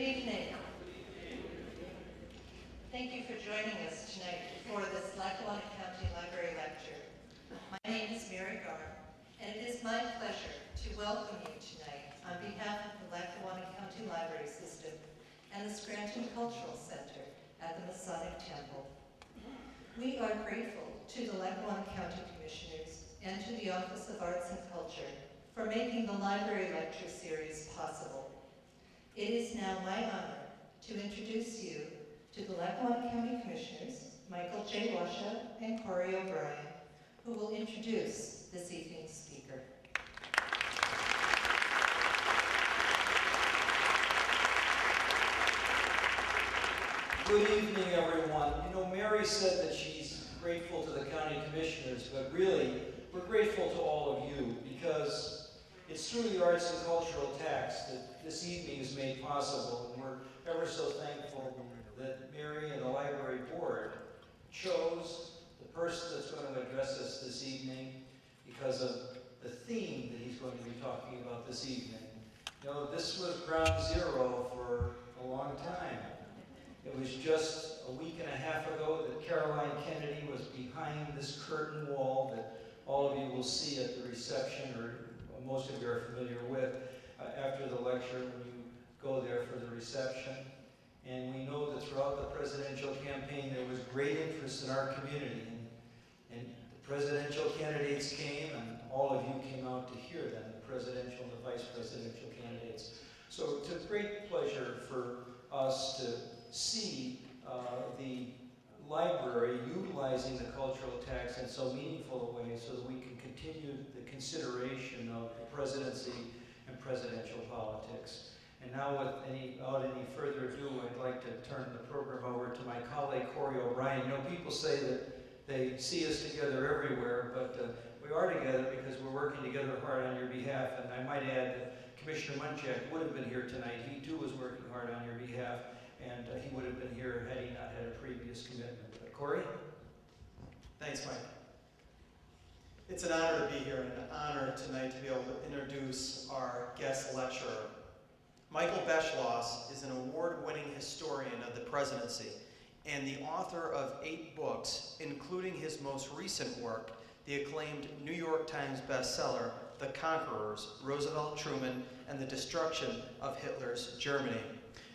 evening. Thank you for joining us tonight for this Lackawanna County Library Lecture. My name is Mary Garr, and it is my pleasure to welcome you tonight on behalf of the Lackawanna County Library System and the Scranton Cultural Center at the Masonic Temple. We are grateful to the Lackawanna County Commissioners and to the Office of Arts and Culture for making the Library Lecture Series possible. It is now my honor to introduce you to the Lackawanna County Commissioners, Michael J. Washa and Corey O'Brien, who will introduce this evening's speaker. Good evening, everyone. You know, Mary said that she's grateful to the county commissioners, but really, we're grateful to all of you because it's through the arts and cultural tax that this evening is made possible, and we're ever so thankful that Mary and the library board chose the person that's going to address us this evening because of the theme that he's going to be talking about this evening. You know, this was ground zero for a long time. It was just a week and a half ago that Caroline Kennedy was behind this curtain wall that all of you will see at the reception, or most of you are familiar with, after the lecture when you go there for the reception. And we know that throughout the presidential campaign there was great interest in our community. And the presidential candidates came, and all of you came out to hear them, the presidential and the vice presidential candidates. So it's a great pleasure for us to see the library utilizing the cultural tax in so meaningful a way so that we can continue the consideration of the presidency and presidential politics. And now without any further ado, I'd like to turn the program over to my colleague Corey O'Brien. You know, people say that they see us together everywhere, but we are together because we're working together hard on your behalf. And I might add that Commissioner Munchak would have been here tonight. He too was working hard on your behalf. And he would have been here had he not had a previous commitment. But Corey? Thanks, Mike. It's an honor to be here and an honor tonight to be able to introduce our guest lecturer. Michael Beschloss is an award-winning historian of the presidency and the author of 8 books, including his most recent work, the acclaimed New York Times bestseller, The Conquerors, Roosevelt, Truman, and the Destruction of Hitler's Germany.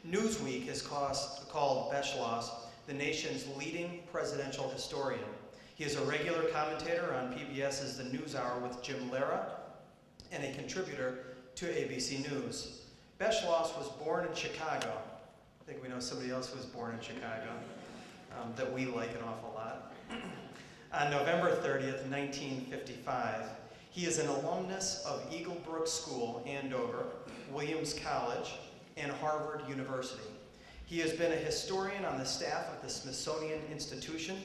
Newsweek has called Beschloss the nation's leading presidential historian. He is a regular commentator on PBS's The NewsHour with Jim Lehrer and a contributor to ABC News. Beschloss was born in Chicago. I think we know somebody else who was born in Chicago that we like an awful lot. On November 30th, 1955, he is an alumnus of Eagle Brook School, Andover, Williams College, and Harvard University. He has been a historian on the staff of the Smithsonian Institution,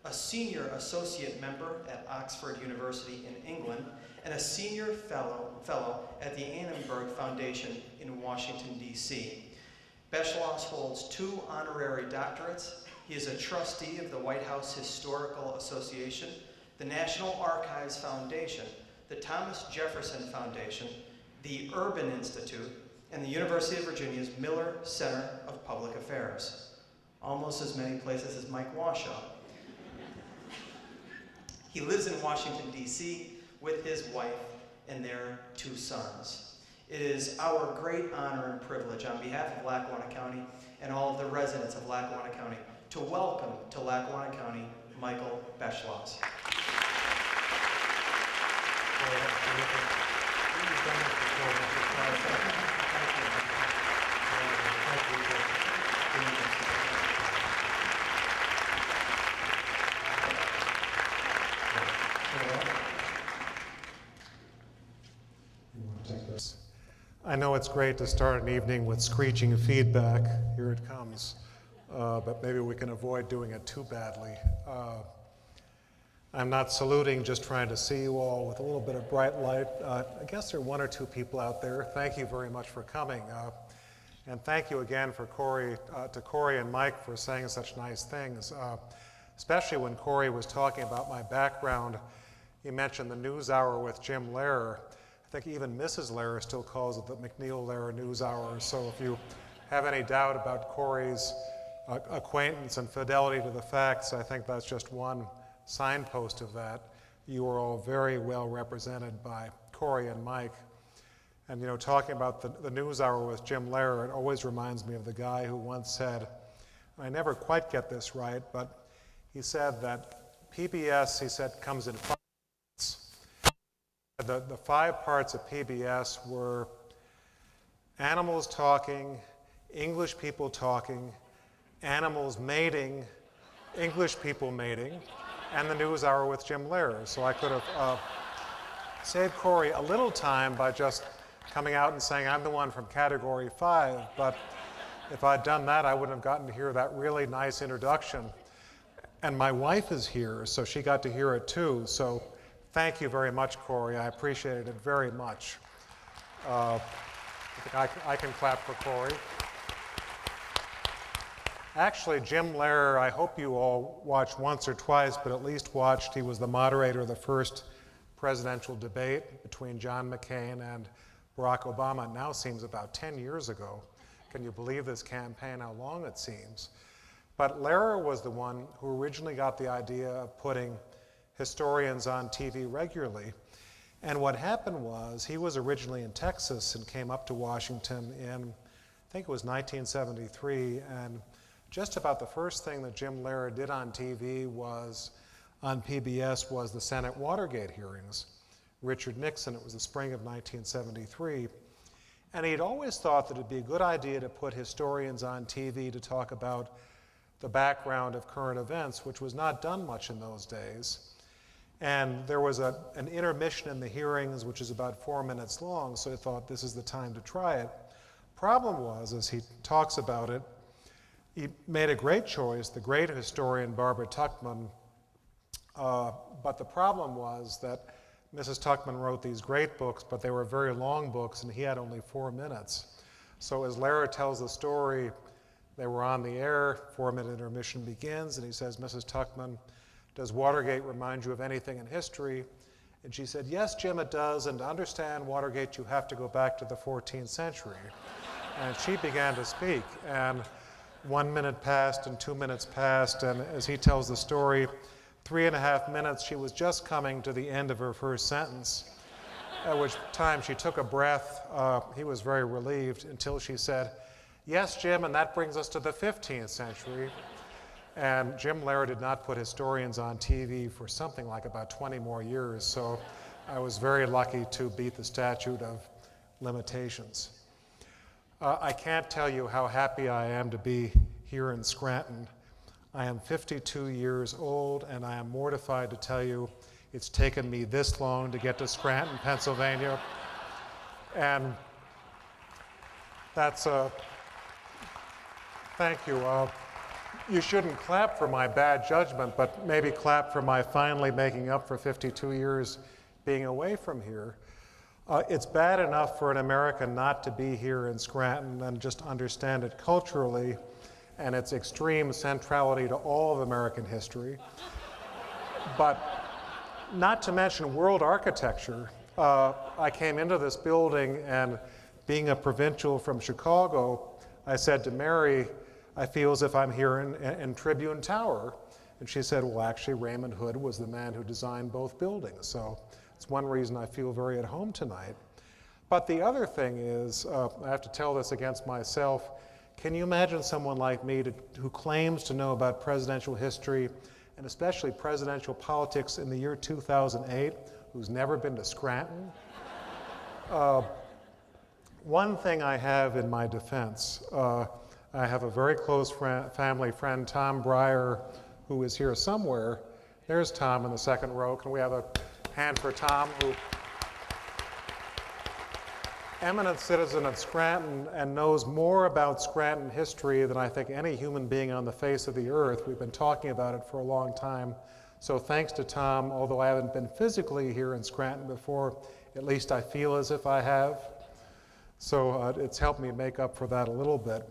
a senior associate member at Oxford University in England, and a senior fellow at the Annenberg Foundation in Washington, D.C. Beschloss holds 2 honorary doctorates. He is a trustee of the White House Historical Association, the National Archives Foundation, the Thomas Jefferson Foundation, the Urban Institute, and the University of Virginia's Miller Center of Public Affairs. Almost as many places as Mike Washoe. He lives in Washington, D.C. with his wife and their 2 sons. It is our great honor and privilege on behalf of Lackawanna County and all of the residents of Lackawanna County to welcome to Lackawanna County Michael Beschloss. I know it's great to start an evening with screeching feedback. Here it comes. But maybe we can avoid doing it too badly. I'm not saluting, just trying to see you all with a little bit of bright light. I guess there are 1 or 2 people out there. Thank you very much for coming. And thank you again to Corey and Mike for saying such nice things. Especially when Corey was talking about my background, he mentioned the NewsHour with Jim Lehrer. I think even Mrs. Lehrer still calls it the McNeil Lehrer NewsHour. So if you have any doubt about Corey's acquaintance and fidelity to the facts, I think that's just one signpost of that. You are all very well represented by Corey and Mike. And you know, talking about the news hour with Jim Lehrer, it always reminds me of the guy who once said, I never quite get this right, but he said that PBS, he said, comes in 5 parts. The 5 parts of PBS were animals talking, English people talking, animals mating, English people mating, and the news hour with Jim Lehrer. So I could have saved Corey a little time by just coming out and saying I'm the one from category 5, but if I'd done that, I wouldn't have gotten to hear that really nice introduction. And my wife is here, so she got to hear it too. So thank you very much, Corey. I appreciated it very much. I think I can clap for Corey. Actually, Jim Lehrer, I hope you all watched once or twice, but at least watched. He was the moderator of the first presidential debate between John McCain and Barack Obama. It now seems about 10 years ago. Can you believe this campaign, how long it seems? But Lehrer was the one who originally got the idea of putting historians on TV regularly. And what happened was, he was originally in Texas and came up to Washington in, I think it was 1973, and just about the first thing that Jim Lehrer did on TV was, on PBS, was the Senate Watergate hearings. Richard Nixon, it was the spring of 1973. And he'd always thought that it'd be a good idea to put historians on TV to talk about the background of current events, which was not done much in those days. And there was an intermission in the hearings, which is about 4 minutes long, so he thought this is the time to try it. Problem was, as he talks about it, he made a great choice, the great historian Barbara Tuchman, but the problem was that Mrs. Tuchman wrote these great books, but they were very long books, and he had only 4 minutes. So as Lehrer tells the story, they were on the air, 4-minute intermission begins, and he says, Mrs. Tuchman, does Watergate remind you of anything in history? And she said, yes, Jim, it does, and to understand Watergate, you have to go back to the 14th century. And she began to speak, and 1 minute passed and 2 minutes passed, and as he tells the story, 3.5 minutes, she was just coming to the end of her first sentence, at which time she took a breath. He was very relieved until she said, yes, Jim, and that brings us to the 15th century. And Jim Lehrer did not put historians on TV for something like about 20 more years, so I was very lucky to beat the statute of limitations. I can't tell you how happy I am to be here in Scranton. I am 52 years old, and I am mortified to tell you it's taken me this long to get to Scranton, Pennsylvania. And that's thank you. You shouldn't clap for my bad judgment, but maybe clap for my finally making up for 52 years being away from here. It's bad enough for an American not to be here in Scranton and just understand it culturally and its extreme centrality to all of American history. But not to mention world architecture. I came into this building, and being a provincial from Chicago, I said to Mary, I feel as if I'm here in Tribune Tower. And she said, well, actually, Raymond Hood was the man who designed both buildings. So it's one reason I feel very at home tonight. But the other thing is, I have to tell this against myself, can you imagine someone like me who claims to know about presidential history, and especially presidential politics in the year 2008, who's never been to Scranton? One thing I have in my defense, I have a very close family friend, Tom Breyer, who is here somewhere. There's Tom in the second row. Can we have a hand for Tom, who eminent citizen of Scranton and knows more about Scranton history than I think any human being on the face of the earth. We've been talking about it for a long time. So thanks to Tom, although I haven't been physically here in Scranton before, at least I feel as if I have. So it's helped me make up for that a little bit.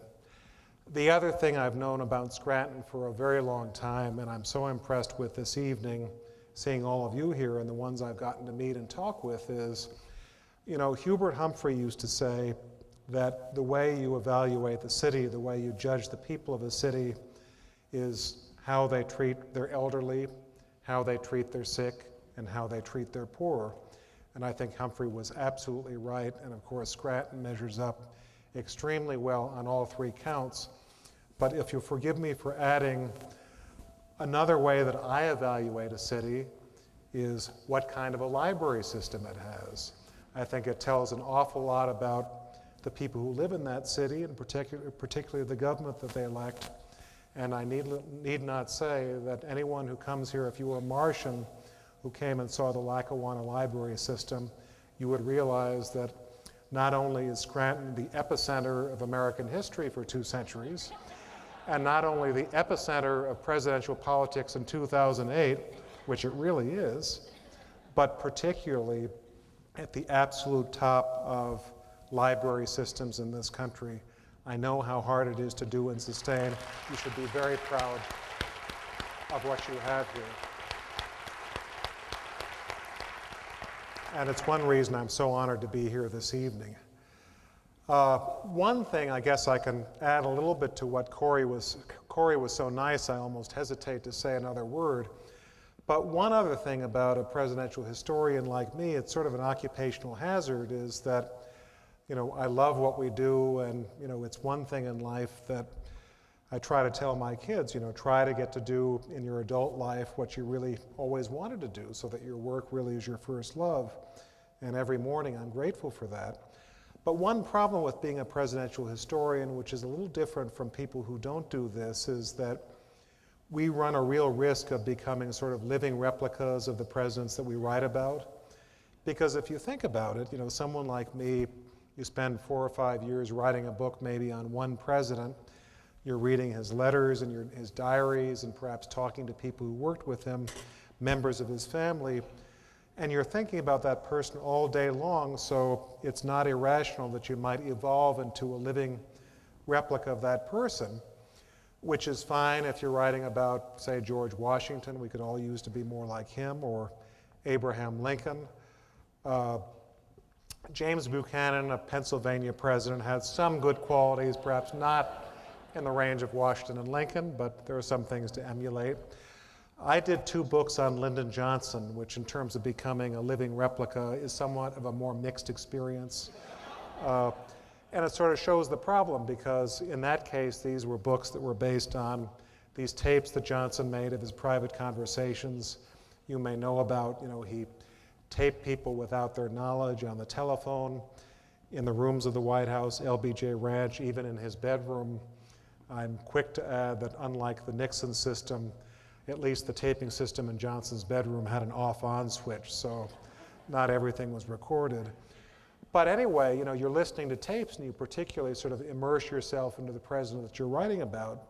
The other thing I've known about Scranton for a very long time, and I'm so impressed with this evening, seeing all of you here and the ones I've gotten to meet and talk with, is, you know, Hubert Humphrey used to say, that the way you evaluate the city, the way you judge the people of a city, is how they treat their elderly, how they treat their sick, and how they treat their poor. And I think Humphrey was absolutely right, and of course Scranton measures up extremely well on all three counts. But if you'll forgive me for adding, another way that I evaluate a city is what kind of a library system it has. I think it tells an awful lot about the people who live in that city, and particularly the government that they elect. And I need not say that anyone who comes here, if you were a Martian who came and saw the Lackawanna library system, you would realize that not only is Scranton the epicenter of American history for 2 centuries, and not only the epicenter of presidential politics in 2008, which it really is, but particularly at the absolute top of library systems in this country. I know how hard it is to do and sustain. You should be very proud of what you have here. And it's one reason I'm so honored to be here this evening. One thing I guess I can add a little bit to what Corey was so nice, I almost hesitate to say another word. But one other thing about a presidential historian like me, it's sort of an occupational hazard, is that, you know, I love what we do, and, you know, it's one thing in life that I try to tell my kids, you know, try to get to do in your adult life what you really always wanted to do, so that your work really is your first love. And every morning I'm grateful for that. But one problem with being a presidential historian, which is a little different from people who don't do this, is that we run a real risk of becoming sort of living replicas of the presidents that we write about. Because if you think about it, you know, someone like me, you spend 4 or 5 years writing a book maybe on one president, you're reading his letters and his diaries and perhaps talking to people who worked with him, members of his family, and you're thinking about that person all day long, so it's not irrational that you might evolve into a living replica of that person, which is fine if you're writing about, say, George Washington. We could all use to be more like him, or Abraham Lincoln. James Buchanan, a Pennsylvania president, had some good qualities, perhaps not in the range of Washington and Lincoln, but there are some things to emulate. I did 2 books on Lyndon Johnson, which in terms of becoming a living replica is somewhat of a more mixed experience. And it sort of shows the problem, because in that case, these were books that were based on these tapes that Johnson made of his private conversations. You may know about, you know, he taped people without their knowledge on the telephone, in the rooms of the White House, LBJ Ranch, even in his bedroom. I'm quick to add that unlike the Nixon system, at least the taping system in Johnson's bedroom had an off-on switch, so not everything was recorded. But anyway, you know, you're listening to tapes and you particularly sort of immerse yourself into the president that you're writing about.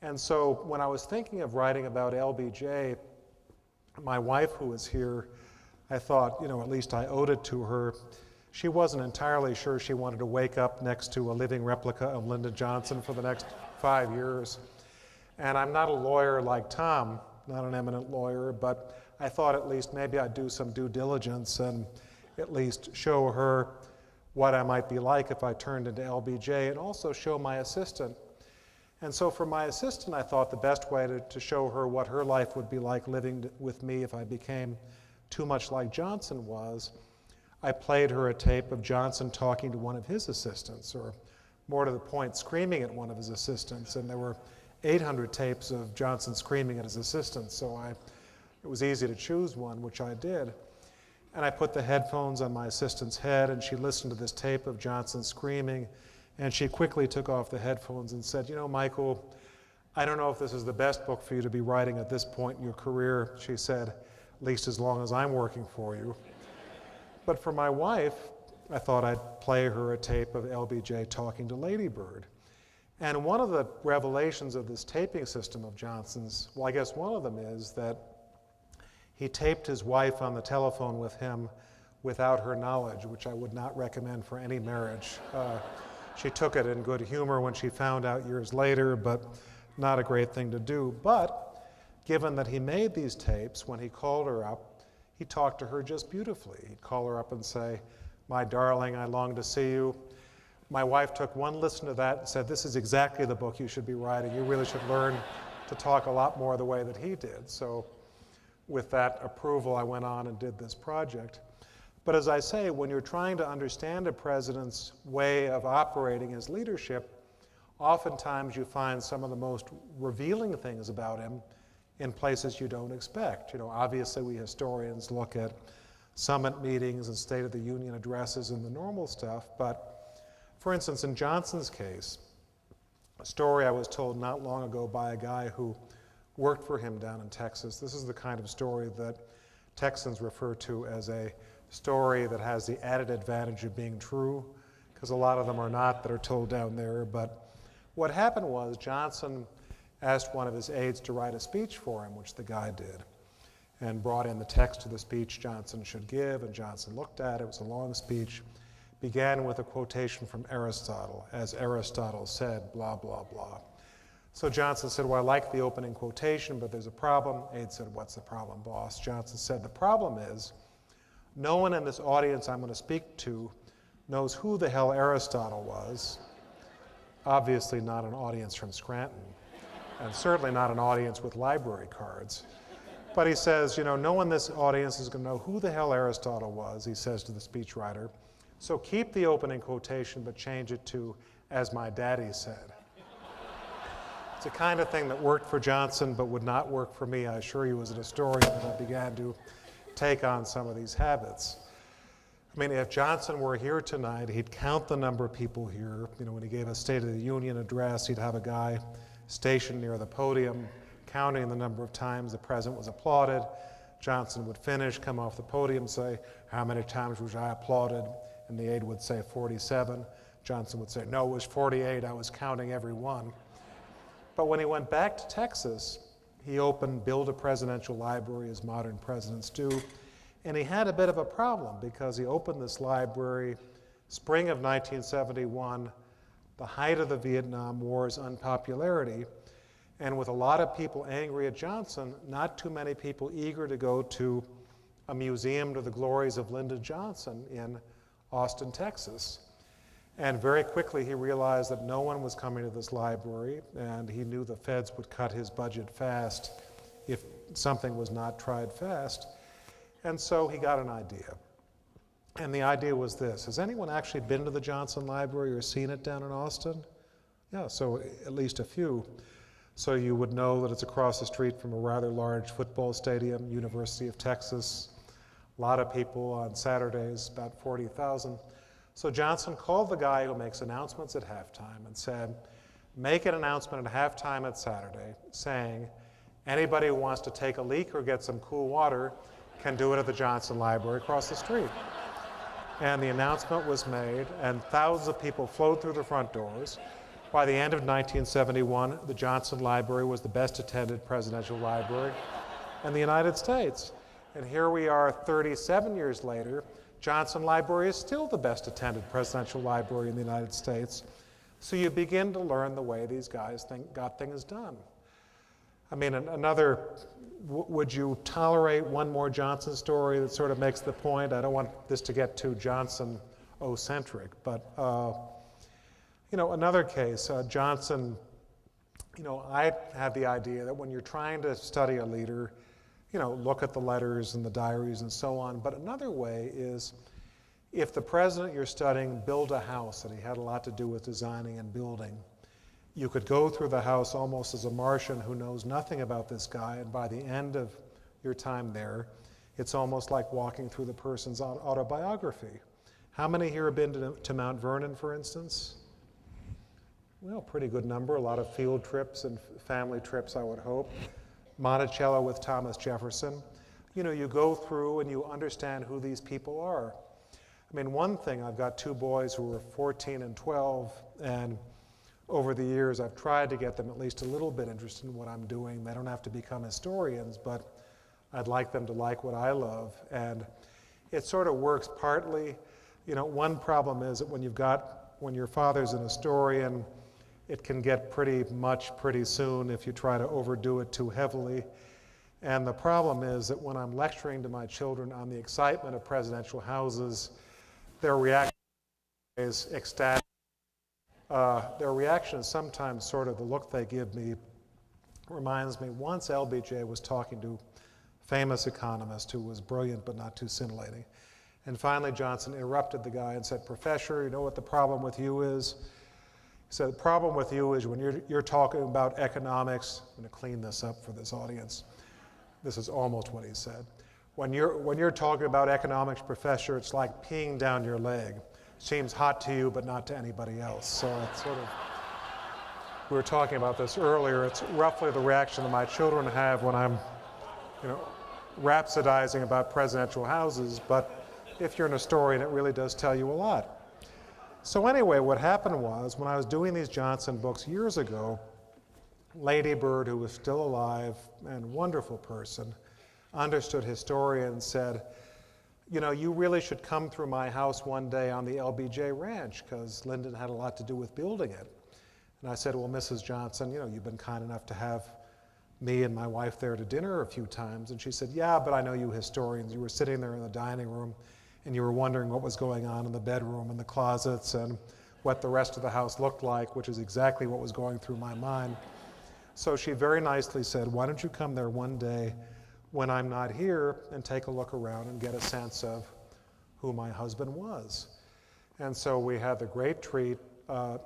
And so when I was thinking of writing about LBJ, my wife, who was here, I thought, you know, at least I owed it to her. She wasn't entirely sure she wanted to wake up next to a living replica of Lyndon Johnson for the next 5 years. And I'm not a lawyer like Tom, not an eminent lawyer, but I thought at least maybe I'd do some due diligence and at least show her what I might be like if I turned into LBJ, and also show my assistant. And so for my assistant, I thought the best way to show her what her life would be like living with me if I became too much like Johnson was, I played her a tape of Johnson talking to one of his assistants, or more to the point, screaming at one of his assistants. And there were 800 tapes of Johnson screaming at his assistants, so it was easy to choose one, which I did. And I put the headphones on my assistant's head, and she listened to this tape of Johnson screaming, and she quickly took off the headphones and said, you know, Michael, I don't know if this is the best book for you to be writing at this point in your career, she said, at least as long as I'm working for you. But for my wife, I thought I'd play her a tape of LBJ talking to Lady Bird. And one of the revelations of this taping system of Johnson's, well, I guess one of them is that he taped his wife on the telephone with him without her knowledge, which I would not recommend for any marriage. She took it in good humor when she found out years later, but not a great thing to do. But given that he made these tapes, when he called her up, he talked to her just beautifully. He'd call her up and say, my darling, I long to see you. My wife took one listen to that and said, this is exactly the book you should be writing. You really should learn to talk a lot more the way that he did. So with that approval, I went on and did this project. But as I say, when you're trying to understand a president's way of operating his leadership, oftentimes you find some of the most revealing things about him in places you don't expect. Obviously we historians look at summit meetings and State of the Union addresses and the normal stuff, but for instance, in Johnson's case, a story I was told not long ago by a guy who worked for him down in Texas. This is the kind of story that Texans refer to as a story that has the added advantage of being true, because a lot of them are not that are told down there. But what happened was Johnson asked one of his aides to write a speech for him, which the guy did, and brought in the text of the speech Johnson should give, and Johnson looked at it. It was a long speech. Began with a quotation from Aristotle, as Aristotle said, blah, blah, blah. So Johnson said, well, I like the opening quotation, but there's a problem. Aide said, what's the problem, boss? Johnson said, the problem is no one in this audience I'm going to speak to knows who the hell Aristotle was. Obviously not an audience from Scranton, and certainly not an audience with library cards. But he says, no one in this audience is going to know who the hell Aristotle was, he says to the speechwriter. So keep the opening quotation, but change it to, as my daddy said. It's the kind of thing that worked for Johnson, but would not work for me, I assure you, as a historian, that I began to take on some of these habits. I mean, if Johnson were here tonight, he'd count the number of people here. When he gave a State of the Union address, he'd have a guy stationed near the podium, counting the number of times the president was applauded. Johnson would finish, come off the podium, say, how many times was I applauded? And the aide would say 47. Johnson would say, no, it was 48. I was counting every one. But when he went back to Texas, he built a presidential library, as modern presidents do. And he had a bit of a problem because he opened this library spring of 1971, the height of the Vietnam War's unpopularity. And with a lot of people angry at Johnson, not too many people eager to go to a museum to the glories of Lyndon Johnson in Austin, Texas. And very quickly he realized that no one was coming to this library, and he knew the feds would cut his budget fast if something was not tried fast. And so he got an idea. And the idea was this: has anyone actually been to the Johnson Library or seen it down in Austin? Yeah, so at least a few. So you would know that it's across the street from a rather large football stadium, University of Texas. A lot of people on Saturdays, about 40,000. So Johnson called the guy who makes announcements at halftime and said, make an announcement at halftime at Saturday saying, anybody who wants to take a leak or get some cool water can do it at the Johnson Library across the street. And the announcement was made, and thousands of people flowed through the front doors. By the end of 1971, the Johnson Library was the best attended presidential library in the United States. And here we are 37 years later. Johnson Library is still the best attended presidential library in the United States. So you begin to learn the way these guys got things done. I mean, would you tolerate one more Johnson story that sort of makes the point? I don't want this to get too Johnson-ocentric, but another case, Johnson, I had the idea that when you're trying to study a leader, look at the letters and the diaries and so on. But another way is, if the president you're studying built a house, and he had a lot to do with designing and building, you could go through the house almost as a Martian who knows nothing about this guy, and by the end of your time there, it's almost like walking through the person's autobiography. How many here have been to Mount Vernon, for instance? Well, pretty good number, a lot of field trips and family trips, I would hope. Monticello with Thomas Jefferson. You go through and you understand who these people are. I mean, one thing, I've got two boys who are 14 and 12, and over the years I've tried to get them at least a little bit interested in what I'm doing. They don't have to become historians, but I'd like them to like what I love. And it sort of works partly. One problem is that when your father's an historian, it can get pretty soon if you try to overdo it too heavily. And the problem is that when I'm lecturing to my children on the excitement of presidential houses, their reaction is ecstatic. their reaction is sometimes sort of the look they give me reminds me, once LBJ was talking to a famous economist who was brilliant but not too scintillating. And finally Johnson interrupted the guy and said, "Professor, you know what the problem with you is?" He said, "The problem with you is when you're talking about economics," I'm going to clean this up for this audience. This is almost what he said. When you're talking about economics, Professor, it's like peeing down your leg. Seems hot to you, but not to anybody else. So it's sort of, we were talking about this earlier. It's roughly the reaction that my children have when I'm, rhapsodizing about presidential houses. But if you're an historian, it really does tell you a lot. So anyway, what happened was, when I was doing these Johnson books years ago, Lady Bird, who was still alive and wonderful person, understood historians, said, you really should come through my house one day on the LBJ Ranch, because Lyndon had a lot to do with building it. And I said, "Well, Mrs. Johnson, you've been kind enough to have me and my wife there to dinner a few times." And she said, "Yeah, but I know you historians. You were sitting there in the dining room and you were wondering what was going on in the bedroom and the closets and what the rest of the house looked like," which is exactly what was going through my mind. So she very nicely said, "Why don't you come there one day when I'm not here and take a look around and get a sense of who my husband was?" And so we had the great treat.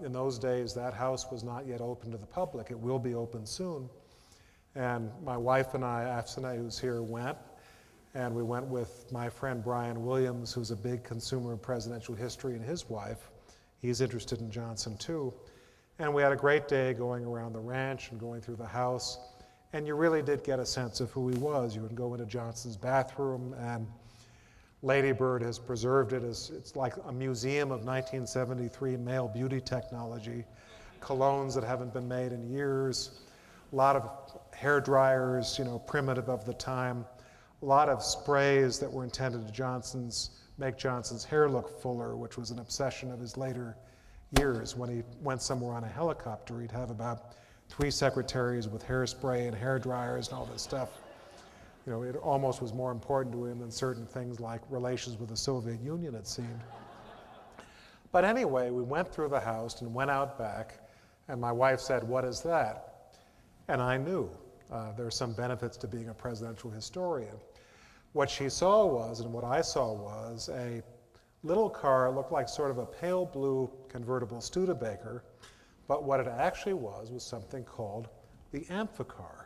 In those days, that house was not yet open to the public. It will be open soon. And my wife and I, Afsana, who's here, went. And we went with my friend Brian Williams, who's a big consumer of presidential history, and his wife. He's interested in Johnson too. And we had a great day going around the ranch and going through the house. And you really did get a sense of who he was. You would go into Johnson's bathroom, and Lady Bird has preserved it as, it's like a museum of 1973 male beauty technology, colognes that haven't been made in years, a lot of hair dryers, primitive of the time, a lot of sprays that were intended to make Johnson's hair look fuller, which was an obsession of his later years. When he went somewhere on a helicopter, he'd have about 3 secretaries with hairspray and hair dryers and all this stuff. It almost was more important to him than certain things like relations with the Soviet Union, it seemed. But anyway, we went through the house and went out back, and my wife said, "What is that?" And I knew there are some benefits to being a presidential historian. What she saw was, and what I saw was, a little car. It looked like sort of a pale blue convertible Studebaker, but what it actually was something called the Amphicar.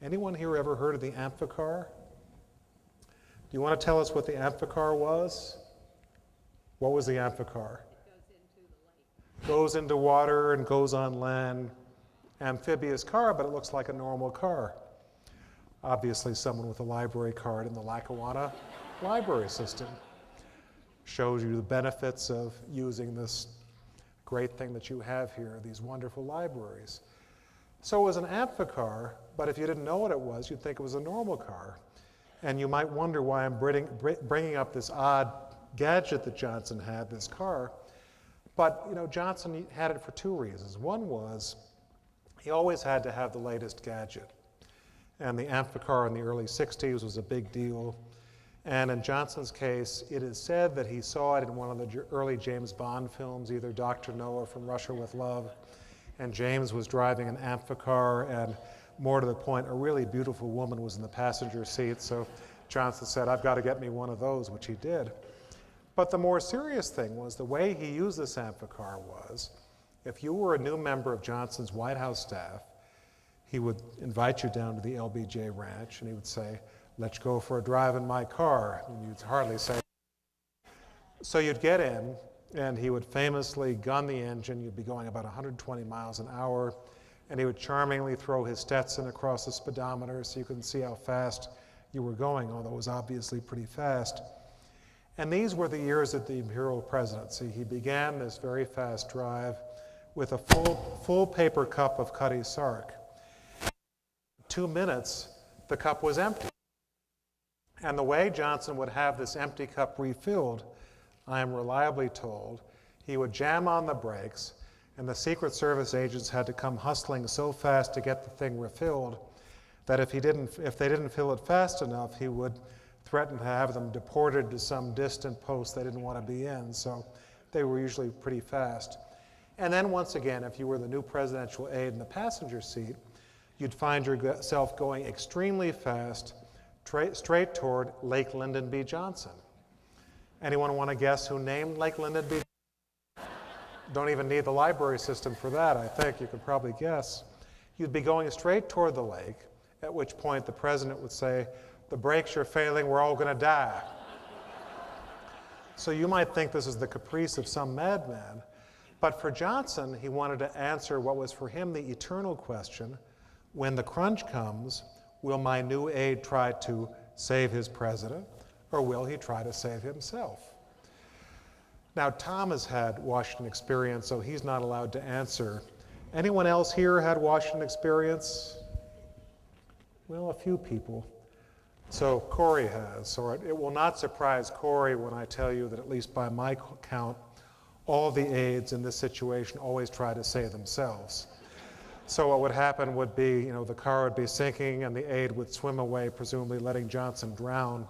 Anyone here ever heard of the Amphicar? Do you want to tell us what the Amphicar was? What was the Amphicar? Goes into water and goes on land. Amphibious car, but it looks like a normal car. Obviously someone with a library card in the Lackawanna library system. Shows you the benefits of using this great thing that you have here, these wonderful libraries. So it was an Amphicar, but if you didn't know what it was, you'd think it was a normal car. And you might wonder why I'm bringing up this odd gadget that Johnson had, this car. But Johnson had it for 2 reasons. One was he always had to have the latest gadget. And the Amphicar in the early 60s was a big deal. And in Johnson's case, it is said that he saw it in one of the early James Bond films, either Dr. No or From Russia with Love. And James was driving an Amphicar, and more to the point, a really beautiful woman was in the passenger seat. So Johnson said, "I've got to get me one of those," which he did. But the more serious thing was the way he used this Amphicar was, if you were a new member of Johnson's White House staff, he would invite you down to the LBJ Ranch, and he would say, "Let's go for a drive in my car." And you'd hardly say. So you'd get in, and he would famously gun the engine. You'd be going about 120 miles an hour, and he would charmingly throw his Stetson across the speedometer so you couldn't see how fast you were going, although it was obviously pretty fast. And these were the years of the imperial presidency. He began this very fast drive with a full paper cup of Cutty Sark. 2 minutes, the cup was empty. And the way Johnson would have this empty cup refilled, I am reliably told, he would jam on the brakes, and the Secret Service agents had to come hustling so fast to get the thing refilled that if they didn't fill it fast enough, he would threaten to have them deported to some distant post they didn't want to be in. So they were usually pretty fast. And then once again, if you were the new presidential aide in the passenger seat, you'd find yourself going extremely fast straight toward Lake Lyndon B. Johnson. Anyone want to guess who named Lake Lyndon B. Johnson? Don't even need the library system for that, I think. You could probably guess. You'd be going straight toward the lake, at which point the president would say, "The brakes are failing, we're all going to die." So you might think this is the caprice of some madman, but for Johnson, he wanted to answer what was for him the eternal question: when the crunch comes, will my new aide try to save his president, or will he try to save himself? Now, Tom has had Washington experience, so he's not allowed to answer. Anyone else here had Washington experience? Well, a few people. So Corey has. So it will not surprise Corey when I tell you that, at least by my count, all the aides in this situation always try to save themselves. So what would happen would be, the car would be sinking and the aide would swim away, presumably letting Johnson drown,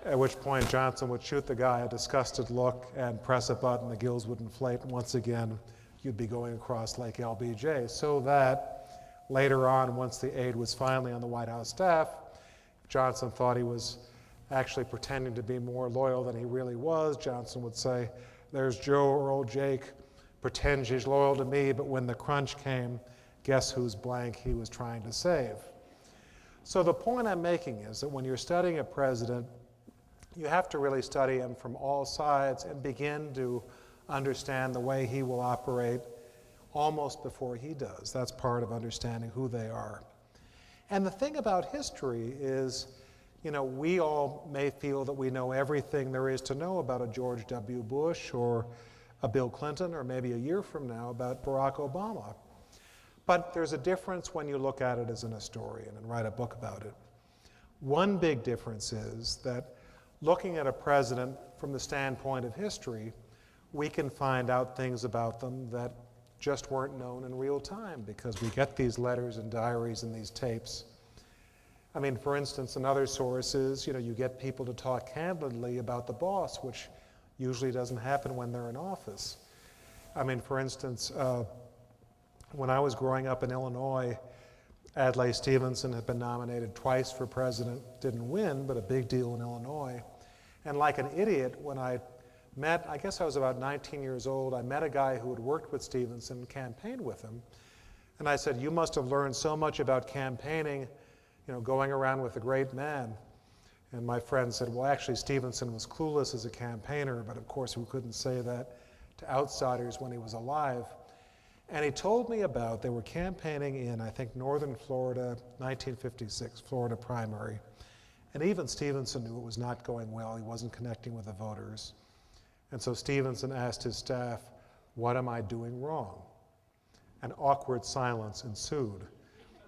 at which point Johnson would shoot the guy a disgusted look and press a button, the gills would inflate, and once again, you'd be going across Lake LBJ. So that later on, once the aide was finally on the White House staff, Johnson thought he was actually pretending to be more loyal than he really was. Johnson would say, "There's Joe or old Jake, pretend she's loyal to me," but when the crunch came, guess whose blank he was trying to save. So the point I'm making is that when you're studying a president, you have to really study him from all sides and begin to understand the way he will operate almost before he does. That's part of understanding who they are. And the thing about history is, we all may feel that we know everything there is to know about a George W. Bush or a Bill Clinton, or maybe a year from now about Barack Obama. But there's a difference when you look at it as an historian and write a book about it. One big difference is that looking at a president from the standpoint of history, we can find out things about them that just weren't known in real time, because we get these letters and diaries and these tapes. I mean, for instance, another source is, you get people to talk candidly about the boss, which usually doesn't happen when they're in office. I mean, for instance, when I was growing up in Illinois, Adlai Stevenson had been nominated twice for president, didn't win, but a big deal in Illinois. And like an idiot, when I guess I was about 19 years old, I met a guy who had worked with Stevenson and campaigned with him. And I said, "You must have learned so much about campaigning, going around with a great man." And my friend said, "Well, actually, Stevenson was clueless as a campaigner, but of course we couldn't say that to outsiders when he was alive." And he told me about, they were campaigning in, I think, northern Florida, 1956, Florida primary. And even Stevenson knew it was not going well. He wasn't connecting with the voters. And so Stevenson asked his staff, "What am I doing wrong?" An awkward silence ensued.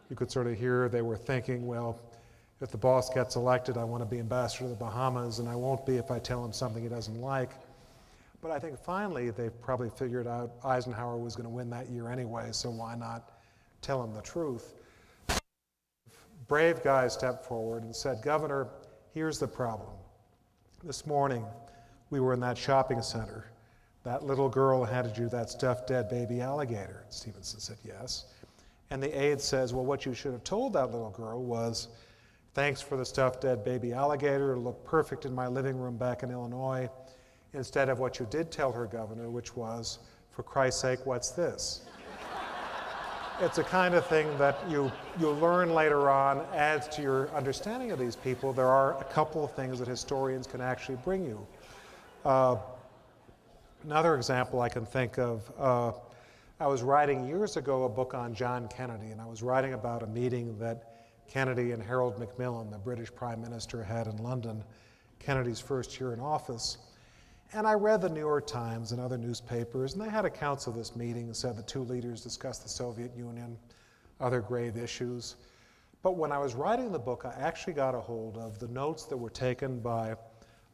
You could sort of hear they were thinking, well, if the boss gets elected, I want to be ambassador to the Bahamas, and I won't be if I tell him something he doesn't like. But I think finally they probably figured out Eisenhower was going to win that year anyway, so why not tell him the truth? Brave guy stepped forward and said, "Governor, here's the problem. This morning, we were in that shopping center. That little girl handed you that stuffed dead baby alligator." Stevenson said, "Yes." And the aide says, "Well, what you should have told that little girl was, 'Thanks for the stuffed dead baby alligator. It looked perfect in my living room back in Illinois,' instead of what you did tell her, Governor, which was, 'For Christ's sake, what's this?'" It's a kind of thing that you learn later on, adds to your understanding of these people. There are a couple of things that historians can actually bring you. Another example I can think of, I was writing years ago a book on John Kennedy, and I was writing about a meeting that Kennedy and Harold Macmillan, the British Prime Minister, had in London, Kennedy's first year in office. And I read the New York Times and other newspapers, and they had accounts of this meeting and said the two leaders discussed the Soviet Union, other grave issues. But when I was writing the book, I actually got a hold of the notes that were taken by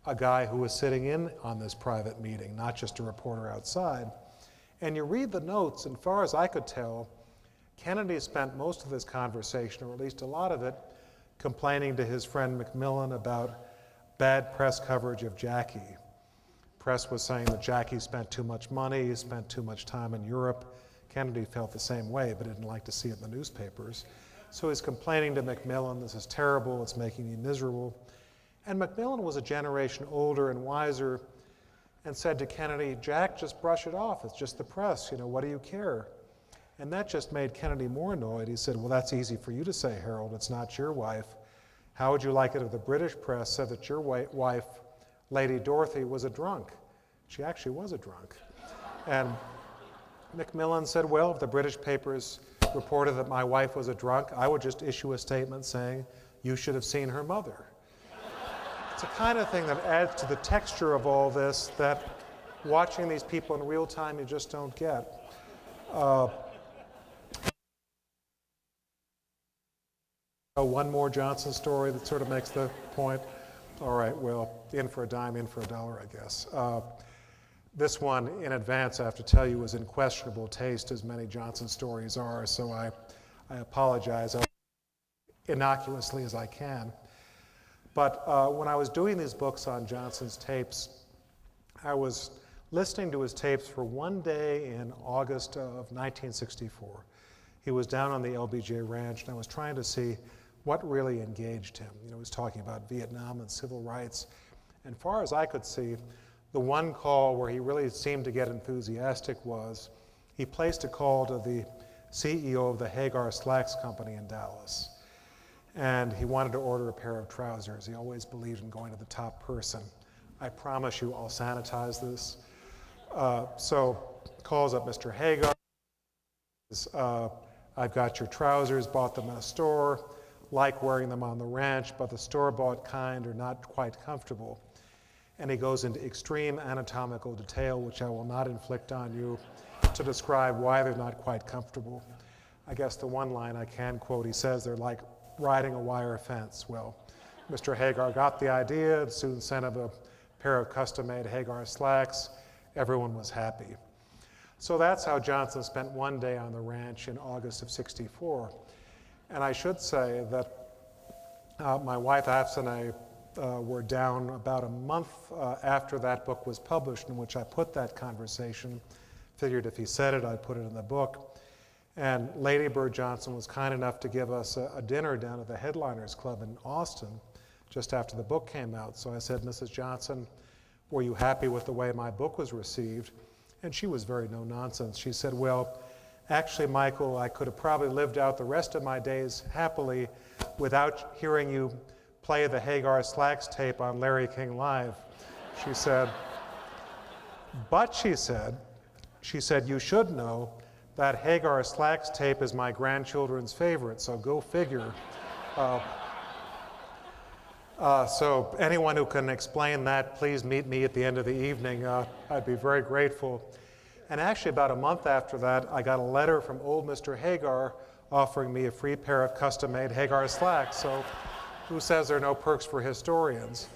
a guy who was sitting in on this private meeting, not just a reporter outside. And you read the notes, and as far as I could tell, Kennedy spent most of this conversation, or at least a lot of it, complaining to his friend Macmillan about bad press coverage of Jackie. press was saying that Jackie spent too much money, spent too much time in Europe. Kennedy felt the same way, but didn't like to see it in the newspapers. So he's complaining to Macmillan, this is terrible, it's making me miserable. And Macmillan was a generation older and wiser and said to Kennedy, Jack, just brush it off. It's just the press. What do you care? And that just made Kennedy more annoyed. He said, well, that's easy for you to say, Harold. It's not your wife. How would you like it if the British press said that your wife, Lady Dorothy, was a drunk? She actually was a drunk. And Macmillan said, well, if the British papers reported that my wife was a drunk, I would just issue a statement saying, you should have seen her mother. It's the kind of thing that adds to the texture of all this that watching these people in real time you just don't get. One more Johnson story that sort of makes the point. All right, well, in for a dime, in for a dollar, I guess. This one, in advance, I have to tell you, was in questionable taste, as many Johnson stories are, so I apologize innocuously as I can. But when I was doing these books on Johnson's tapes, I was listening to his tapes for one day in August of 1964. He was down on the LBJ ranch, and I was trying to see what really engaged him. He was talking about Vietnam and civil rights. And far as I could see, the one call where he really seemed to get enthusiastic was he placed a call to the CEO of the Hagar Slacks Company in Dallas. And he wanted to order a pair of trousers. He always believed in going to the top person. I promise you I'll sanitize this. So calls up Mr. Hagar. I've got your trousers, bought them in a store, like wearing them on the ranch, but the store-bought kind are not quite comfortable. And he goes into extreme anatomical detail, which I will not inflict on you, to describe why they're not quite comfortable. I guess the one line I can quote, he says they're like riding a wire fence. Well, Mr. Hagar got the idea and soon sent him a pair of custom-made Hagar slacks. Everyone was happy. So that's how Johnson spent one day on the ranch in August of '64. And I should say that my wife, Afs, and I were down about a month after that book was published, in which I put that conversation. Figured if he said it, I'd put it in the book. And Lady Bird Johnson was kind enough to give us a dinner down at the Headliners Club in Austin just after the book came out. So I said, Mrs. Johnson, were you happy with the way my book was received? And she was very no-nonsense. She said, well, actually, Michael, I could have probably lived out the rest of my days happily without hearing you play the Hagar Slacks tape on Larry King Live. She said, but she said, you should know that Hagar Slacks tape is my grandchildren's favorite, so go figure. So anyone who can explain that, please meet me at the end of the evening. I'd be very grateful. And actually, about a month after that, I got a letter from old Mr. Hagar offering me a free pair of custom-made Hagar slacks. So who says there are no perks for historians?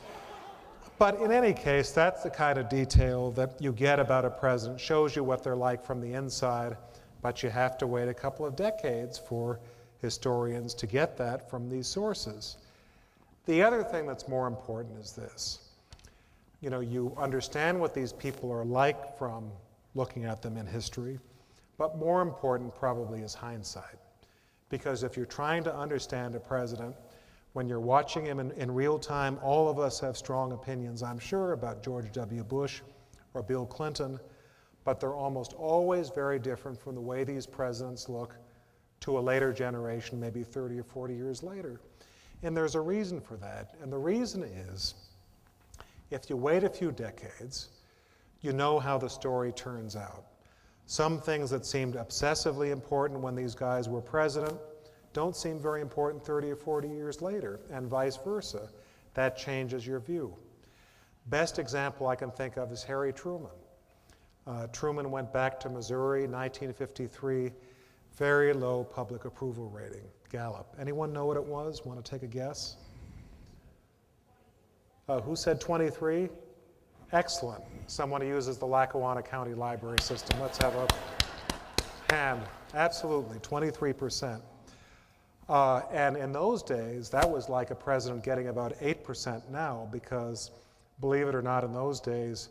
But in any case, that's the kind of detail that you get about a president. Shows you what they're like from the inside, but you have to wait a couple of decades for historians to get that from these sources. The other thing that's more important is this. You understand what these people are like from looking at them in history, but more important probably is hindsight. Because if you're trying to understand a president, when you're watching him in real time, all of us have strong opinions, I'm sure, about George W. Bush or Bill Clinton, but they're almost always very different from the way these presidents look to a later generation, maybe 30 or 40 years later. And there's a reason for that. And the reason is, if you wait a few decades, you know how the story turns out. Some things that seemed obsessively important when these guys were president don't seem very important 30 or 40 years later, and vice versa. That changes your view. Best example I can think of is Harry Truman. Truman went back to Missouri, 1953, very low public approval rating, Gallup. Anyone know what it was? Want to take a guess? Who said 23? Excellent. Someone who uses the Lackawanna County Library System. Let's have a hand. Absolutely, 23%. And in those days, that was like a president getting about 8% now, because, believe it or not, in those days,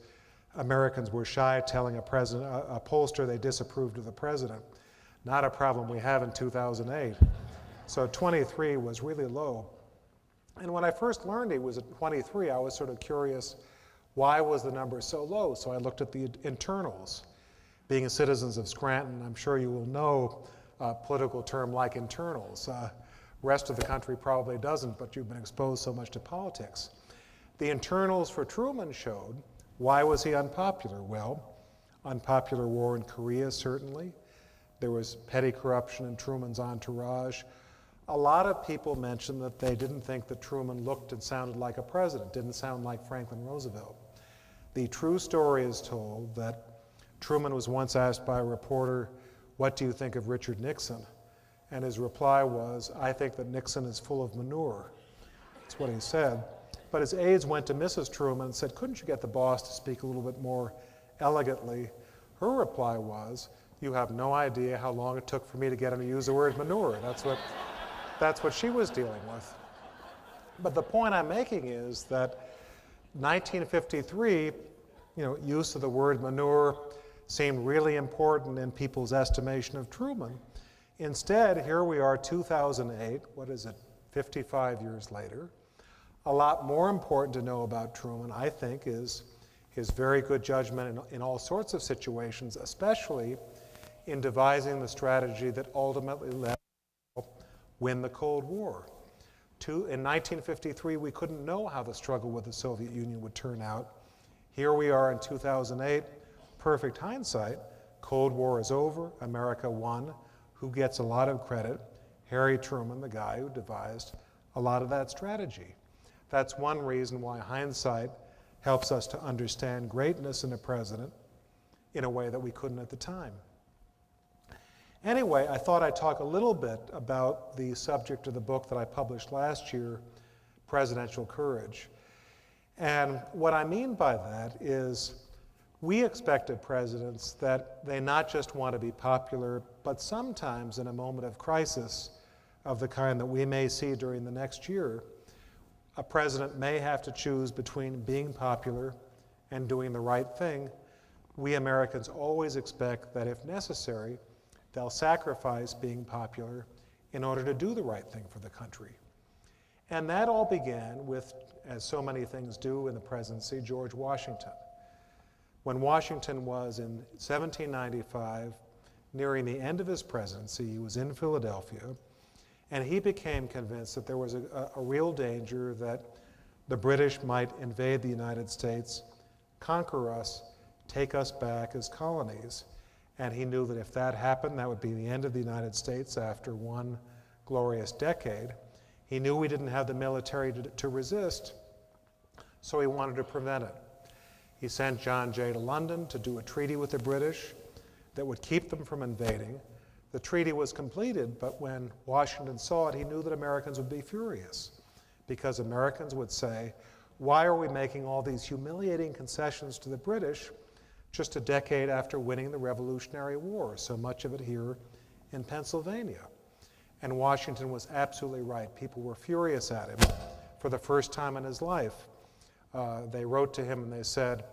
Americans were shy telling a pollster they disapproved of the president. Not a problem we have in 2008. So 23 was really low. And when I first learned he was at 23, I was sort of curious, why was the number so low? So I looked at the internals. Being citizens of Scranton, I'm sure you will know a political term like internals. Rest of the country probably doesn't, but you've been exposed so much to politics. The internals for Truman showed, why was he unpopular? Well, unpopular war in Korea, certainly. There was petty corruption in Truman's entourage. A lot of people mentioned that they didn't think that Truman looked and sounded like a president, didn't sound like Franklin Roosevelt. The true story is told that Truman was once asked by a reporter, "What do you think of Richard Nixon?" And his reply was, "I think that Nixon is full of manure." That's what he said. But his aides went to Mrs. Truman and said, "Couldn't you get the boss to speak a little bit more elegantly?" Her reply was, "You have no idea how long it took for me to get him to use the word manure." That's what she was dealing with. But the point I'm making is that 1953, use of the word manure seemed really important in people's estimation of Truman. Instead, here we are 2008, 55 years later. A lot more important to know about Truman, I think, is his very good judgment in all sorts of situations, especially in devising the strategy that ultimately led to win the Cold War. In 1953, we couldn't know how the struggle with the Soviet Union would turn out. Here we are in 2008, perfect hindsight. Cold War is over, America won. Who gets a lot of credit? Harry Truman, the guy who devised a lot of that strategy. That's one reason why hindsight helps us to understand greatness in a president in a way that we couldn't at the time. Anyway, I thought I'd talk a little bit about the subject of the book that I published last year, Presidential Courage. And what I mean by that is we expect of presidents that they not just want to be popular, but sometimes in a moment of crisis of the kind that we may see during the next year, a president may have to choose between being popular and doing the right thing. We Americans always expect that if necessary, they'll sacrifice being popular in order to do the right thing for the country. And that all began with, as so many things do in the presidency, George Washington. When Washington was in 1795, nearing the end of his presidency, he was in Philadelphia, and he became convinced that there was a real danger that the British might invade the United States, conquer us, take us back as colonies. And he knew that if that happened, that would be the end of the United States after one glorious decade. He knew we didn't have the military to resist, so he wanted to prevent it. He sent John Jay to London to do a treaty with the British that would keep them from invading. The treaty was completed, but when Washington saw it, he knew that Americans would be furious, because Americans would say, why are we making all these humiliating concessions to the British just a decade after winning the Revolutionary War, so much of it here in Pennsylvania? And Washington was absolutely right. People were furious at him for the first time in his life. They wrote to him and they said,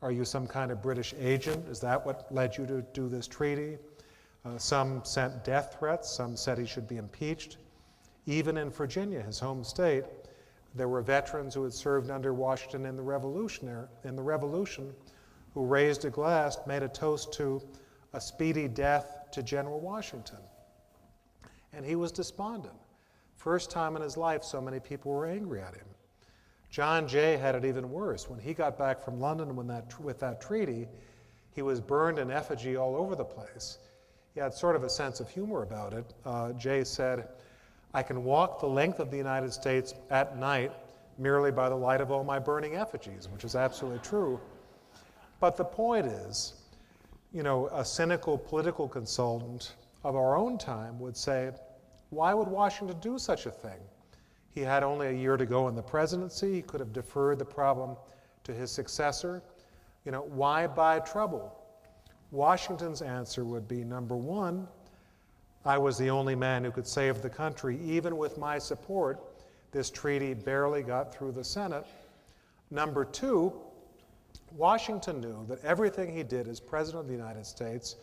are you some kind of British agent? Is that what led you to do this treaty? Some sent death threats. Some said he should be impeached. Even in Virginia, his home state, there were veterans who had served under Washington in the Revolution who raised a glass, made a toast to a speedy death to General Washington. And he was despondent. First time in his life so many people were angry at him. John Jay had it even worse. When he got back from London with that treaty, he was burned in effigy all over the place. He had sort of a sense of humor about it. Jay said, I can walk the length of the United States at night merely by the light of all my burning effigies, which is absolutely true. But the point is, a cynical political consultant of our own time would say, why would Washington do such a thing? He had only a year to go in the presidency. He could have deferred the problem to his successor. Why buy trouble? Washington's answer would be, number one, I was the only man who could save the country. Even with my support, this treaty barely got through the Senate. Number two, Washington knew that everything he did as President of the United States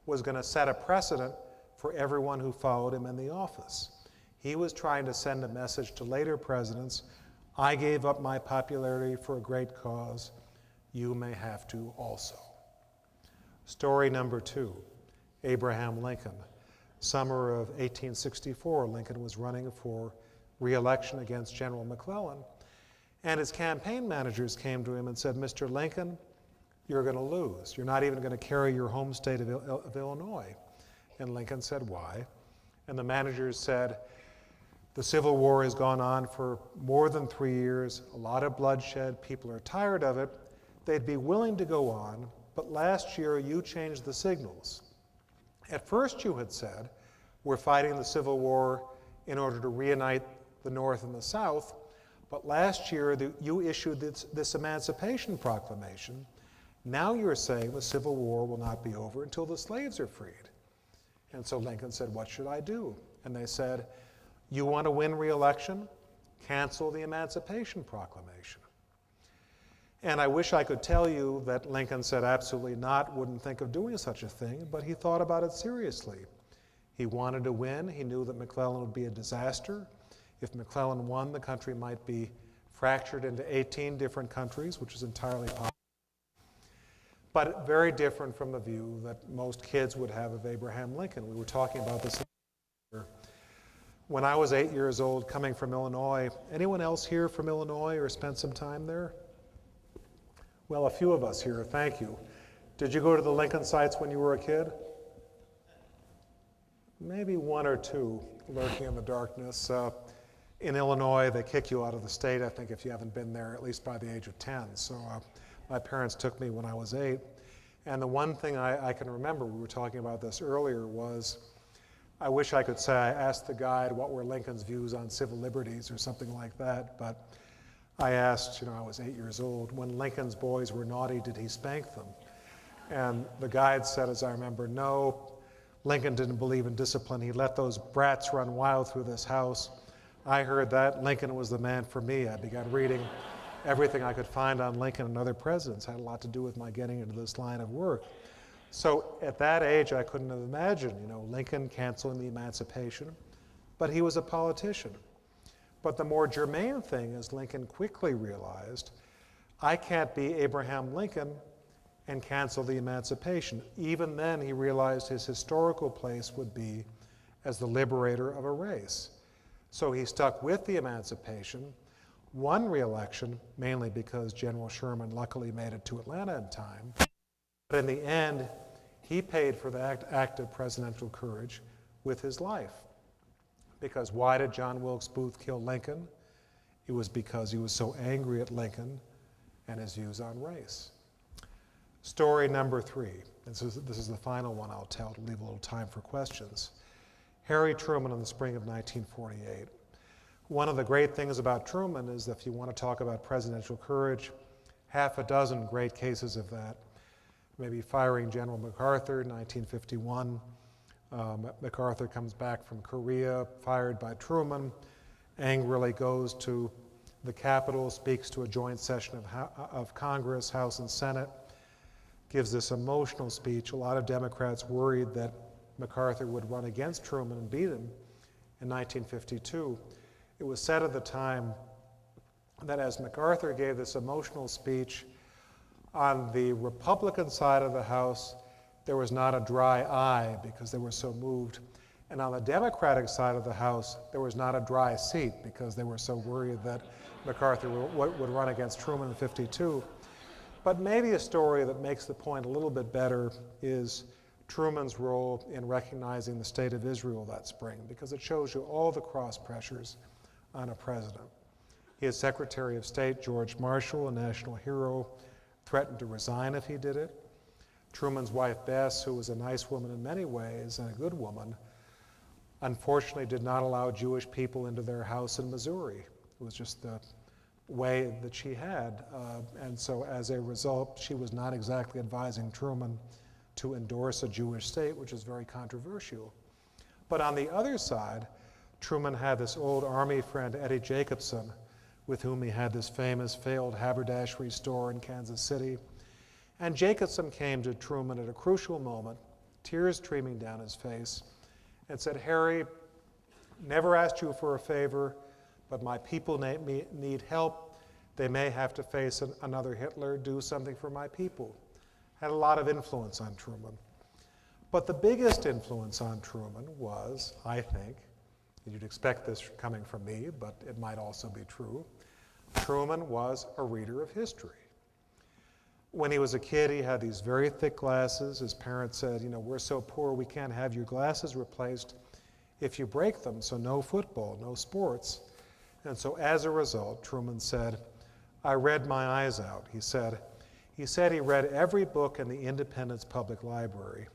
was going to set a precedent for everyone who followed him in the office. He was trying to send a message to later presidents, I gave up my popularity for a great cause, you may have to also. Story number 2, Abraham Lincoln. Summer of 1864, Lincoln was running for re-election against General McClellan, and his campaign managers came to him and said, Mr. Lincoln, you're going to lose. You're not even going to carry your home state of Illinois. And Lincoln said, why? And the managers said, the Civil War has gone on for more than 3 years, a lot of bloodshed, people are tired of it. They'd be willing to go on, but last year you changed the signals. At first you had said, we're fighting the Civil War in order to reunite the North and the South, but last year you issued this Emancipation Proclamation. Now you're saying the Civil War will not be over until the slaves are freed. And so Lincoln said, what should I do? And they said, you want to win re-election? Cancel the Emancipation Proclamation. And I wish I could tell you that Lincoln said absolutely not, wouldn't think of doing such a thing, but he thought about it seriously. He wanted to win. He knew that McClellan would be a disaster. If McClellan won, the country might be fractured into 18 different countries, which is entirely possible. But very different from the view that most kids would have of Abraham Lincoln. We were talking about this earlier. When I was 8 years old, coming from Illinois, anyone else here from Illinois or spent some time there? Well, a few of us here, thank you. Did you go to the Lincoln sites when you were a kid? Maybe one or two lurking in the darkness. In Illinois, they kick you out of the state, I think, if you haven't been there at least by the age of 10. So my parents took me when I was 8. And the one thing I can remember, we were talking about this earlier, was I wish I could say I asked the guide what were Lincoln's views on civil liberties or something like that, but I asked, I was 8 years old, when Lincoln's boys were naughty, did he spank them? And the guide said, as I remember, no, Lincoln didn't believe in discipline. He let those brats run wild through this house. I heard that. Lincoln was the man for me. I began reading everything I could find on Lincoln and other presidents. It had a lot to do with my getting into this line of work. So at that age, I couldn't have imagined, Lincoln canceling the Emancipation, but he was a politician. But the more germane thing is Lincoln quickly realized, I can't be Abraham Lincoln and cancel the Emancipation. Even then, he realized his historical place would be as the liberator of a race. So he stuck with the Emancipation, won re-election, mainly because General Sherman luckily made it to Atlanta in time. But in the end, he paid for that act of presidential courage with his life. Because why did John Wilkes Booth kill Lincoln? It was because he was so angry at Lincoln and his views on race. Story number 3. This is the final one I'll tell to leave a little time for questions. Harry Truman in the spring of 1948. One of the great things about Truman is that if you want to talk about presidential courage, half a dozen great cases of that. Maybe firing General MacArthur in 1951. MacArthur comes back from Korea, fired by Truman, angrily goes to the Capitol, speaks to a joint session of Congress, House and Senate, gives this emotional speech. A lot of Democrats worried that MacArthur would run against Truman and beat him in 1952. It was said at the time that as MacArthur gave this emotional speech, on the Republican side of the House, there was not a dry eye because they were so moved. And on the Democratic side of the House, there was not a dry seat because they were so worried that MacArthur would run against Truman in 52. But maybe a story that makes the point a little bit better is Truman's role in recognizing the state of Israel that spring, because it shows you all the cross pressures on a president. His Secretary of State, George Marshall, a national hero, threatened to resign if he did it. Truman's wife, Bess, who was a nice woman in many ways and a good woman, unfortunately did not allow Jewish people into their house in Missouri. It was just the way that she had. And so as a result, she was not exactly advising Truman to endorse a Jewish state, which is very controversial. But on the other side, Truman had this old Army friend, Eddie Jacobson, with whom he had this famous failed haberdashery store in Kansas City. And Jacobson came to Truman at a crucial moment, tears streaming down his face, and said, "Harry, never asked you for a favor, but my people need help. They may have to face another Hitler. Do something for my people." Had a lot of influence on Truman. But the biggest influence on Truman was, I think, and you'd expect this coming from me, but it might also be true, Truman was a reader of history. When he was a kid, he had these very thick glasses. His parents said, "We're so poor we can't have your glasses replaced if you break them, so no football, no sports." And so as a result, Truman said, "I read my eyes out." He said he read every book in the Independence Public Library,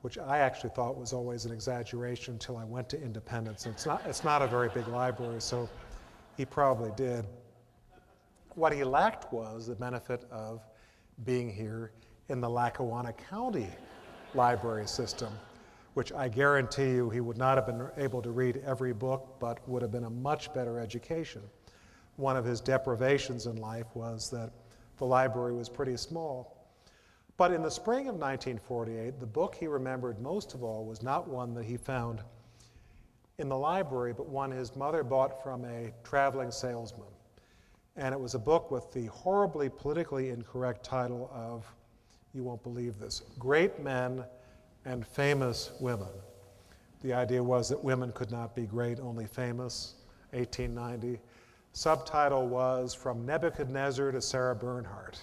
which I actually thought was always an exaggeration until I went to Independence. It's not a very big library, so he probably did. What he lacked was the benefit of being here in the Lackawanna County library system, which I guarantee you he would not have been able to read every book, but would have been a much better education. One of his deprivations in life was that the library was pretty small. But in the spring of 1948, the book he remembered most of all was not one that he found in the library, but one his mother bought from a traveling salesman. And it was a book with the horribly politically incorrect title of, you won't believe this, Great Men and Famous Women. The idea was that women could not be great, only famous, 1890. Subtitle was From Nebuchadnezzar to Sarah Bernhardt.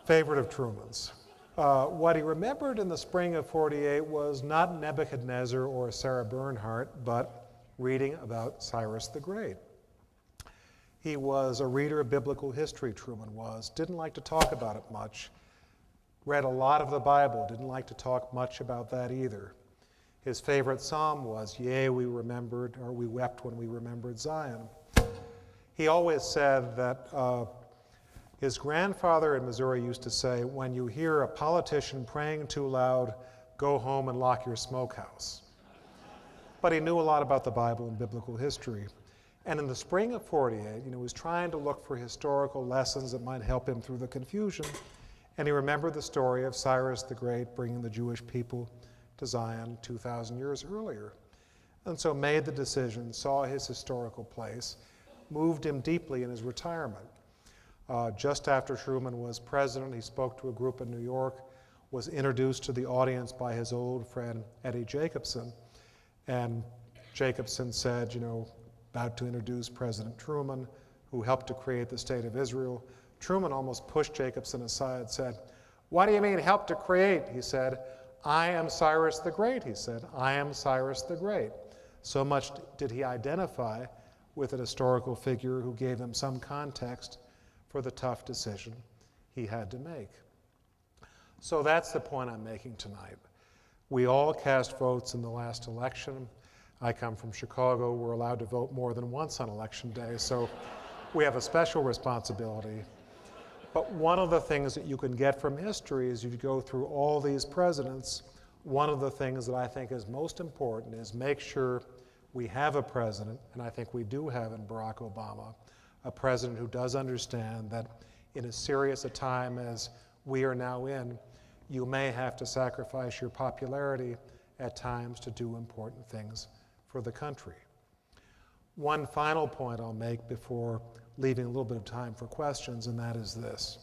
Favorite of Truman's. What he remembered in the spring of 48 was not Nebuchadnezzar or Sarah Bernhardt, but reading about Cyrus the Great. He was a reader of biblical history, Truman was. Didn't like to talk about it much. Read a lot of the Bible. Didn't like to talk much about that either. His favorite psalm was, "Yea, we remembered, or we wept when we remembered Zion." He always said that his grandfather in Missouri used to say, "When you hear a politician praying too loud, go home and lock your smokehouse." But he knew a lot about the Bible and biblical history. And in the spring of 48, he was trying to look for historical lessons that might help him through the confusion. And he remembered the story of Cyrus the Great bringing the Jewish people to Zion 2,000 years earlier. And so made the decision, saw his historical place, moved him deeply in his retirement. Just after Truman was president, he spoke to a group in New York, was introduced to the audience by his old friend Eddie Jacobson. And Jacobson said, about to introduce President Truman, who helped to create the state of Israel. Truman almost pushed Jacobson aside, said, "What do you mean help to create?" He said, "I am Cyrus the Great," he said, "I am Cyrus the Great." So much did he identify with an historical figure who gave him some context for the tough decision he had to make. So that's the point I'm making tonight. We all cast votes in the last election. I come from Chicago. We're allowed to vote more than once on election day, so we have a special responsibility. But one of the things that you can get from history is you go through all these presidents. One of the things that I think is most important is make sure we have a president, and I think we do have in Barack Obama, a president who does understand that in as serious a time as we are now in, you may have to sacrifice your popularity at times to do important things for the country. One final point I'll make before leaving a little bit of time for questions, and that is this.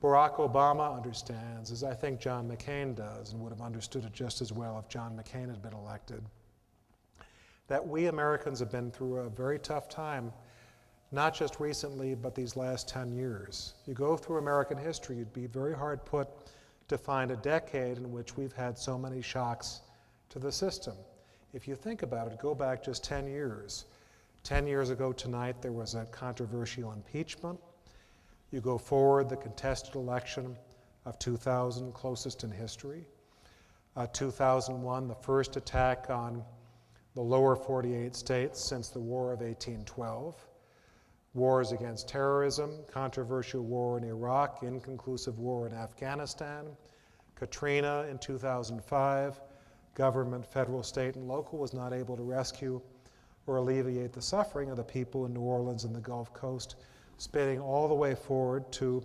Barack Obama understands, as I think John McCain does, and would have understood it just as well if John McCain had been elected, that we Americans have been through a very tough time, not just recently, but these last 10 years. You go through American history, you'd be very hard put to find a decade in which we've had so many shocks to the system. If you think about it, go back just 10 years. 10 years ago tonight, there was a controversial impeachment. You go forward, the contested election of 2000, closest in history. 2001, the first attack on the lower 48 states since the War of 1812. Wars against terrorism, controversial war in Iraq, inconclusive war in Afghanistan. Katrina in 2005. Government, federal, state, and local was not able to rescue or alleviate the suffering of the people in New Orleans and the Gulf Coast, spanning all the way forward to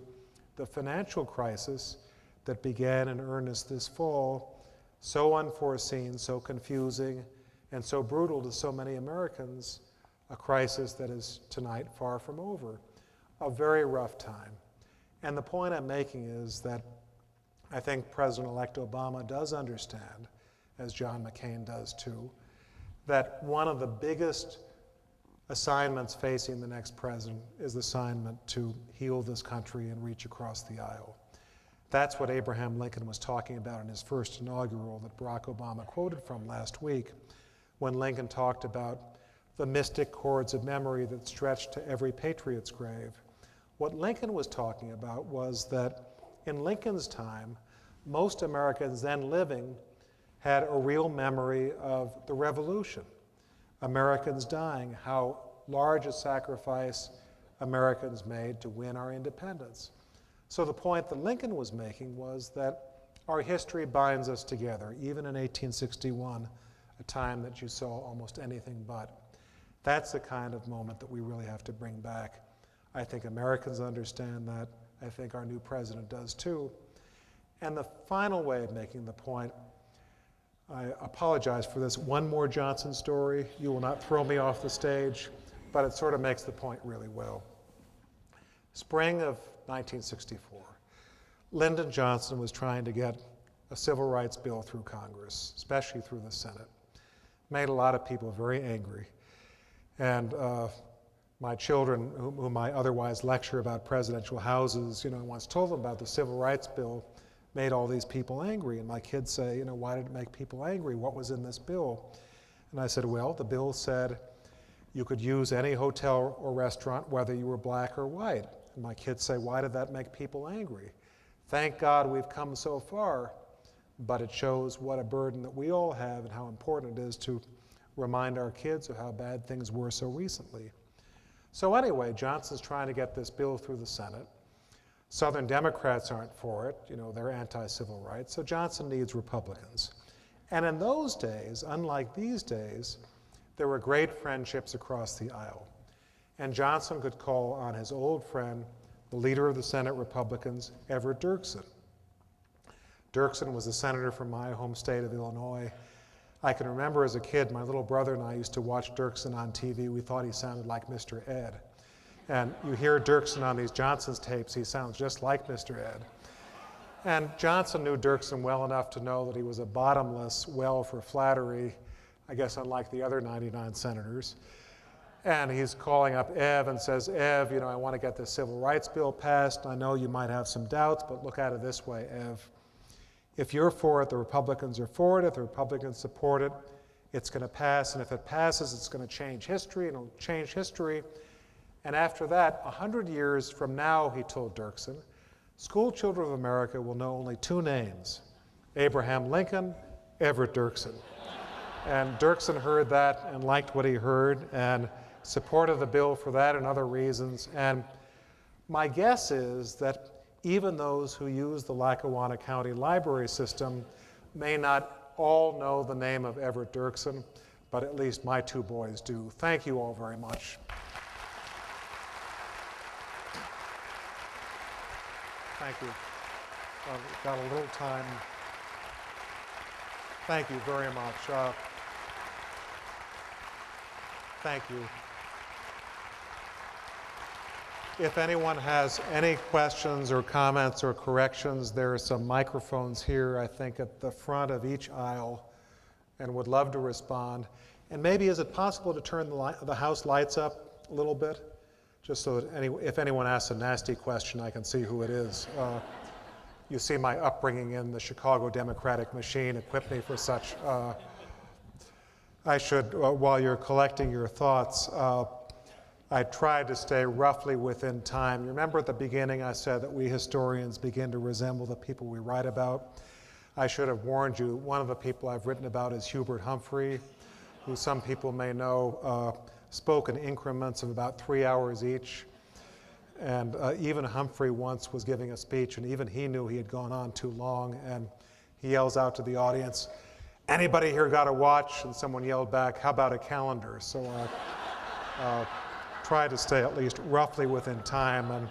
the financial crisis that began in earnest this fall, so unforeseen, so confusing, and so brutal to so many Americans, a crisis that is tonight far from over, a very rough time. And the point I'm making is that I think President-elect Obama does understand, as John McCain does too, that one of the biggest assignments facing the next president is the assignment to heal this country and reach across the aisle. That's what Abraham Lincoln was talking about in his first inaugural that Barack Obama quoted from last week, when Lincoln talked about the mystic cords of memory that stretched to every patriot's grave. What Lincoln was talking about was that in Lincoln's time, most Americans then living had a real memory of the Revolution, Americans dying, how large a sacrifice Americans made to win our independence. So the point that Lincoln was making was that our history binds us together, even in 1861, a time that you saw almost anything but. That's the kind of moment that we really have to bring back. I think Americans understand that. I think our new president does too. And the final way of making the point, I apologize for this one more Johnson story. You will not throw me off the stage, but it sort of makes the point really well. Spring of 1964, Lyndon Johnson was trying to get a civil rights bill through Congress, especially through the Senate. Made a lot of people very angry. And my children, whom I otherwise lecture about presidential houses, once told them about the civil rights bill, made all these people angry. And my kids say, why did it make people angry? What was in this bill? And I said, well, the bill said you could use any hotel or restaurant, whether you were black or white. And my kids say, why did that make people angry? Thank God we've come so far, but it shows what a burden that we all have and how important it is to remind our kids of how bad things were so recently. So anyway, Johnson's trying to get this bill through the Senate. Southern Democrats aren't for it, they're anti-civil rights, so Johnson needs Republicans. And in those days, unlike these days, there were great friendships across the aisle. And Johnson could call on his old friend, the leader of the Senate Republicans, Everett Dirksen. Dirksen was a senator from my home state of Illinois. I can remember as a kid, my little brother and I used to watch Dirksen on TV. We thought he sounded like Mr. Ed. And you hear Dirksen on these Johnson's tapes, he sounds just like Mr. Ed. And Johnson knew Dirksen well enough to know that he was a bottomless well for flattery, I guess unlike the other 99 senators. And he's calling up Ev and says, Ev, I want to get this civil rights bill passed. I know you might have some doubts, but look at it this way, Ev. If you're for it, the Republicans are for it. If the Republicans support it, it's going to pass. And if it passes, it's going to change history, and it'll change history. And after that, 100 years from now, he told Dirksen, school children of America will know only two names, Abraham Lincoln, Everett Dirksen. And Dirksen heard that and liked what he heard and supported the bill for that and other reasons. And my guess is that even those who use the Lackawanna County Library system may not all know the name of Everett Dirksen, but at least my two boys do. Thank you all very much. Thank you. We've got a little time. Thank you very much. Thank you. If anyone has any questions or comments or corrections, there are some microphones here, I think, at the front of each aisle, and would love to respond. And maybe is it possible to turn the house lights up a little bit? Just so that if anyone asks a nasty question, I can see who it is. You see my upbringing in the Chicago Democratic machine equipped me for such. I should, while you're collecting your thoughts, I tried to stay roughly within time. You remember at the beginning I said that we historians begin to resemble the people we write about. I should have warned you, one of the people I've written about is Hubert Humphrey, who some people may know spoke in increments of about 3 hours each. And even Humphrey once was giving a speech, and even he knew he had gone on too long, and he yells out to the audience, anybody here got a watch? And someone yelled back, how about a calendar? So I try to stay at least roughly within time, and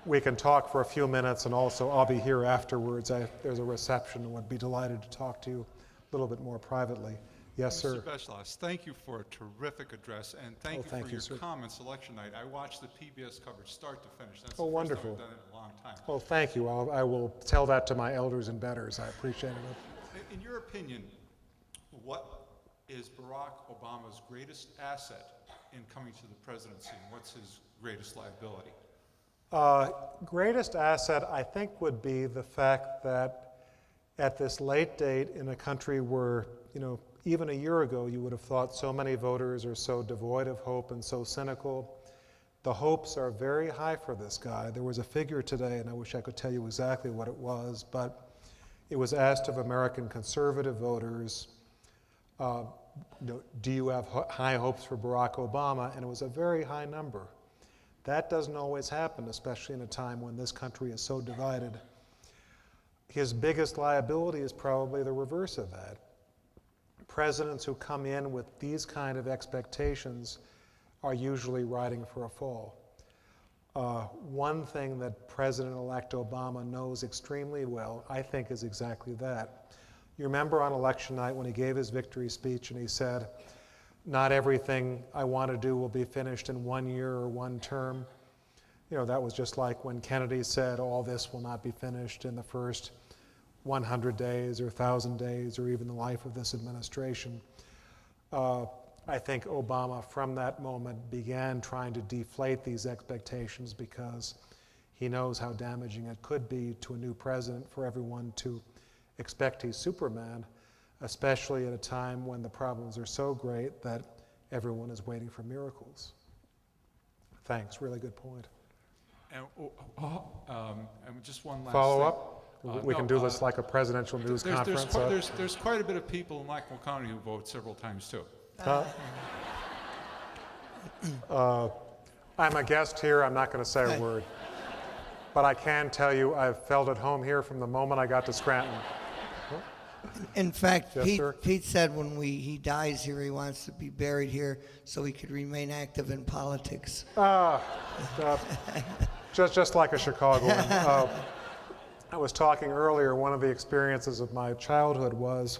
we can talk for a few minutes, and also I'll be here afterwards. There's a reception and would be delighted to talk to you a little bit more privately. Yes, sir. Mr. Beschloss, thank you for a terrific address, and thank you for your comments election night. I watched the PBS coverage start to finish. That's the first wonderful. time I've done it in a long time. Well, thank you. I will tell that to my elders and betters. I appreciate it. In your opinion, what is Barack Obama's greatest asset in coming to the presidency, and what's his greatest liability? Greatest asset, I think, would be the fact that at this late date in a country where, even a year ago you would have thought so many voters are so devoid of hope and so cynical, the hopes are very high for this guy. There was a figure today, and I wish I could tell you exactly what it was, but it was asked of American conservative voters, do you have high hopes for Barack Obama? And it was a very high number. That doesn't always happen, especially in a time when this country is so divided. His biggest liability is probably the reverse of that. Presidents who come in with these kind of expectations are usually riding for a fall. One thing that President-elect Obama knows extremely well, I think, is exactly that. You remember on election night when he gave his victory speech and he said, not everything I want to do will be finished in 1 year or one term. That was just like when Kennedy said, all this will not be finished in the first 100 days or 1,000 days or even the life of this administration. I think Obama, from that moment, began trying to deflate these expectations because he knows how damaging it could be to a new president for everyone to expect he's Superman, especially at a time when the problems are so great that everyone is waiting for miracles. Thanks, really good point. And just one last Follow thing. up? We can do this like a presidential news conference. There's quite a bit of people in Lackawanna County who vote several times too. I'm a guest here, I'm not going to say a word. But I can tell you I've felt at home here from the moment I got to Scranton. In fact, Yes, Pete said when he dies here, he wants to be buried here so he could remain active in politics. Just like a Chicagoan. I was talking earlier, one of the experiences of my childhood was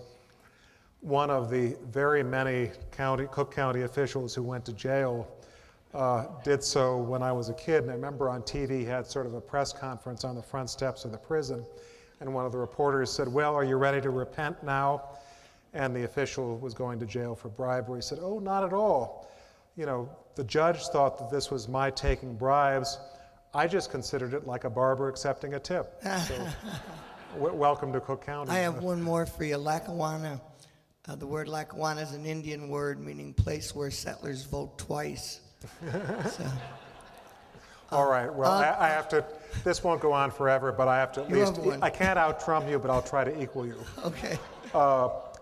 one of the very many Cook County officials who went to jail did so when I was a kid. And I remember on TV he had sort of a press conference on the front steps of the prison. And one of the reporters said, well, are you ready to repent now? And the official was going to jail for bribery. He said, oh, not at all. The judge thought that this was my taking bribes. I just considered it like a barber accepting a tip. So, welcome to Cook County. I have one more for you. Lackawanna. The word Lackawanna is an Indian word meaning place where settlers vote twice. So, all right, well, I have to, this won't go on forever, but I have to at least, I can't out-Trump you, but I'll try to equal you. Okay.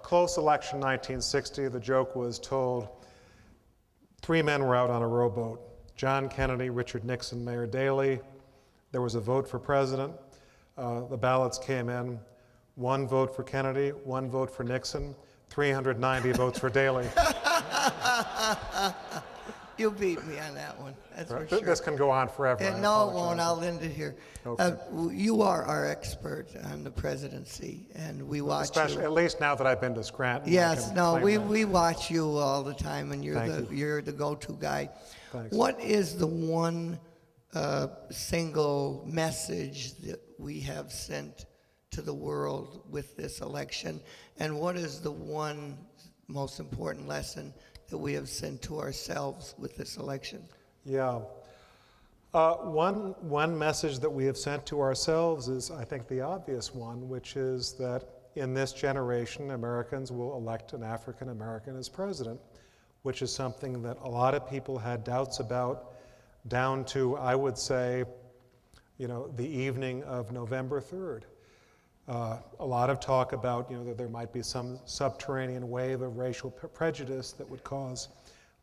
Close election 1960, the joke was told, 3 men were out on a rowboat. John Kennedy, Richard Nixon, Mayor Daley. There was a vote for president. The ballots came in. 1 vote for Kennedy, 1 vote for Nixon, 390 votes for Daley. You beat me on that one, that's Right. for sure. This can go on forever. I No, it apologize. won't. I'll end it here. Okay. You are our expert on the presidency, and we watch Especially, you. at least now that I've been to Scranton. I Yes, can no, claim that. we watch you all the time, and Thank you. you're the go-to guy. Thanks. What is the one single message that we have sent to the world with this election, and what is the one most important lesson that we have sent to ourselves with this election? Yeah. One message that we have sent to ourselves is, I think, the obvious one, which is that in this generation, Americans will elect an African American as president, which is something that a lot of people had doubts about down to, I would say, the evening of November 3rd. A lot of talk about that there might be some subterranean wave of racial prejudice that would cause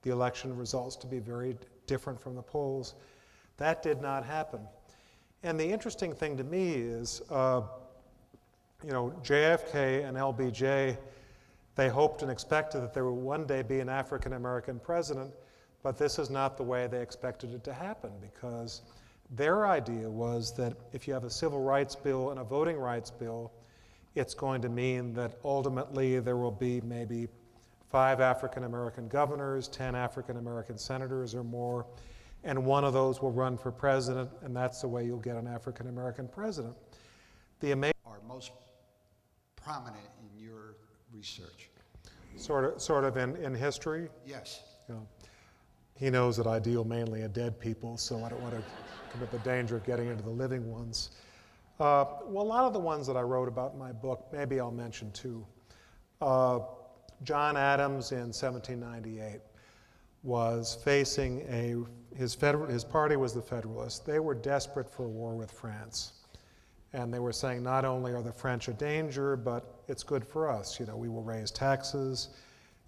the election results to be very different from the polls. That did not happen. And the interesting thing to me is, JFK and LBJ They hoped and expected that there would one day be an African American president, but this is not the way they expected it to happen, because their idea was that if you have a civil rights bill and a voting rights bill, it's going to mean that ultimately there will be maybe 5 African American governors, 10 African American senators or more, and one of those will run for president, and that's the way you'll get an African American president. Are most prominent in your research? Sort of in history. Yes. You know, he knows that I deal mainly in dead people, so I don't want to commit the danger of getting into the living ones. Well, a lot of the ones that I wrote about in my book, maybe I'll mention 2. John Adams in 1798 was facing his party was the Federalists. They were desperate for a war with France. And they were saying not only are the French a danger, but it's good for us. You know, we will raise taxes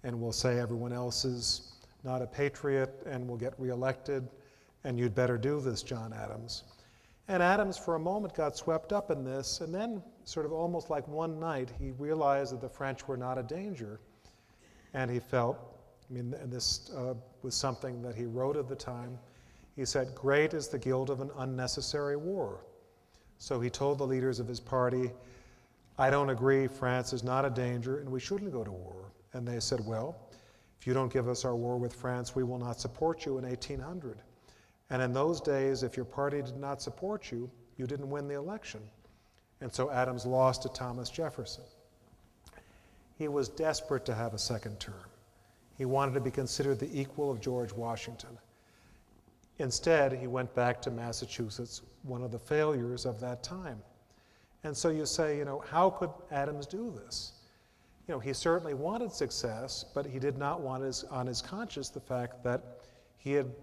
and we'll say everyone else is not a patriot and will get reelected, and you'd better do this, John Adams. And Adams for a moment got swept up in this, and then sort of almost like one night he realized that the French were not a danger. And he felt, and this was something that he wrote at the time, he said, "Great is the guilt of an unnecessary war." So he told the leaders of his party, "I don't agree, France is not a danger and we shouldn't go to war." And they said, "Well, if you don't give us our war with France, we will not support you in 1800. And in those days, if your party did not support you, you didn't win the election. And so Adams lost to Thomas Jefferson. He was desperate to have a second term. He wanted to be considered the equal of George Washington. Instead, he went back to Massachusetts, one of the failures of that time. And so you say, how could Adams do this? He certainly wanted success, but he did not want on his conscience the fact that he had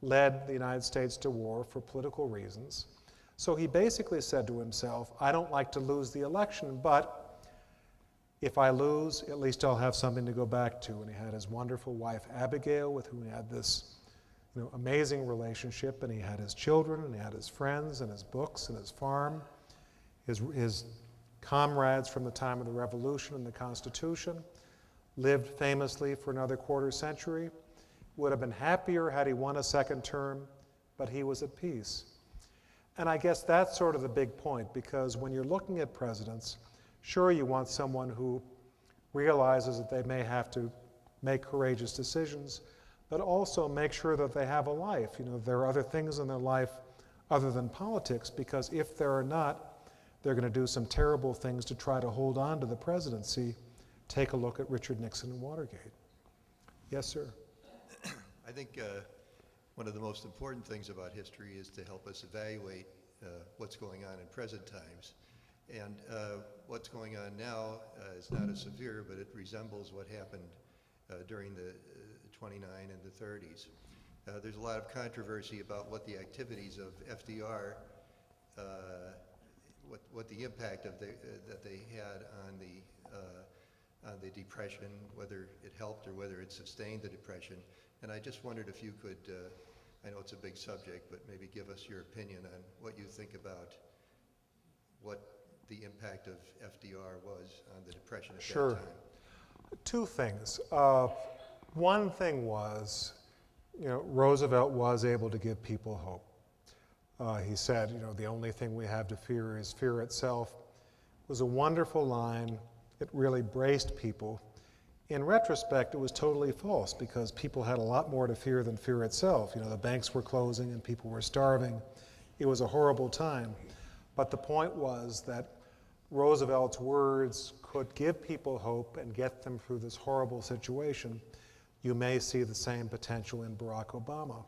led the United States to war for political reasons. So he basically said to himself, I don't like to lose the election, but if I lose, at least I'll have something to go back to. And he had his wonderful wife, Abigail, with whom he had this amazing relationship, and he had his children, and he had his friends, and his books, and his farm, his comrades from the time of the Revolution and the Constitution, lived famously for another quarter century, would have been happier had he won a second term, but he was at peace. And I guess that's sort of the big point, because when you're looking at presidents, sure, you want someone who realizes that they may have to make courageous decisions, but also make sure that they have a life. There are other things in their life other than politics, because if there are not, they're going to do some terrible things to try to hold on to the presidency. Take a look at Richard Nixon and Watergate. Yes, sir. I think one of the most important things about history is to help us evaluate what's going on in present times. And what's going on now is not as severe, but it resembles what happened during the 29 and the 30s. There's a lot of controversy about what the activities of FDR, what the impact of that they had on the Depression, whether it helped or whether it sustained the Depression. And I just wondered if you could, I know it's a big subject, but maybe give us your opinion on what you think about what the impact of FDR was on the Depression at that time. 2 things. One thing was, Roosevelt was able to give people hope. He said, the only thing we have to fear is fear itself. It was a wonderful line. It really braced people. In retrospect, it was totally false, because people had a lot more to fear than fear itself. The banks were closing and people were starving. It was a horrible time. But the point was that Roosevelt's words could give people hope and get them through this horrible situation. You may see the same potential in Barack Obama.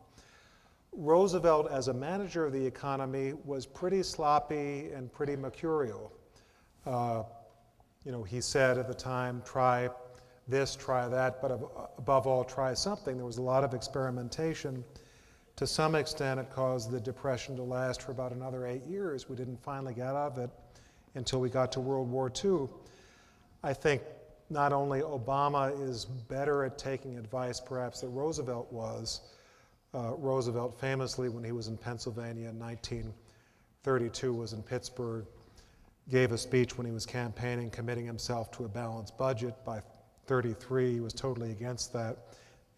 Roosevelt, as a manager of the economy, was pretty sloppy and pretty mercurial. He said at the time, try this, try that, but above all, try something. There was a lot of experimentation. To some extent, it caused the Depression to last for about another 8 years. We didn't finally get out of it until we got to World War II. I think not only Obama is better at taking advice, perhaps, than Roosevelt was. Roosevelt famously, when he was in Pennsylvania in 1932, was in Pittsburgh, gave a speech when he was campaigning, committing himself to a balanced budget by 33, he was totally against that.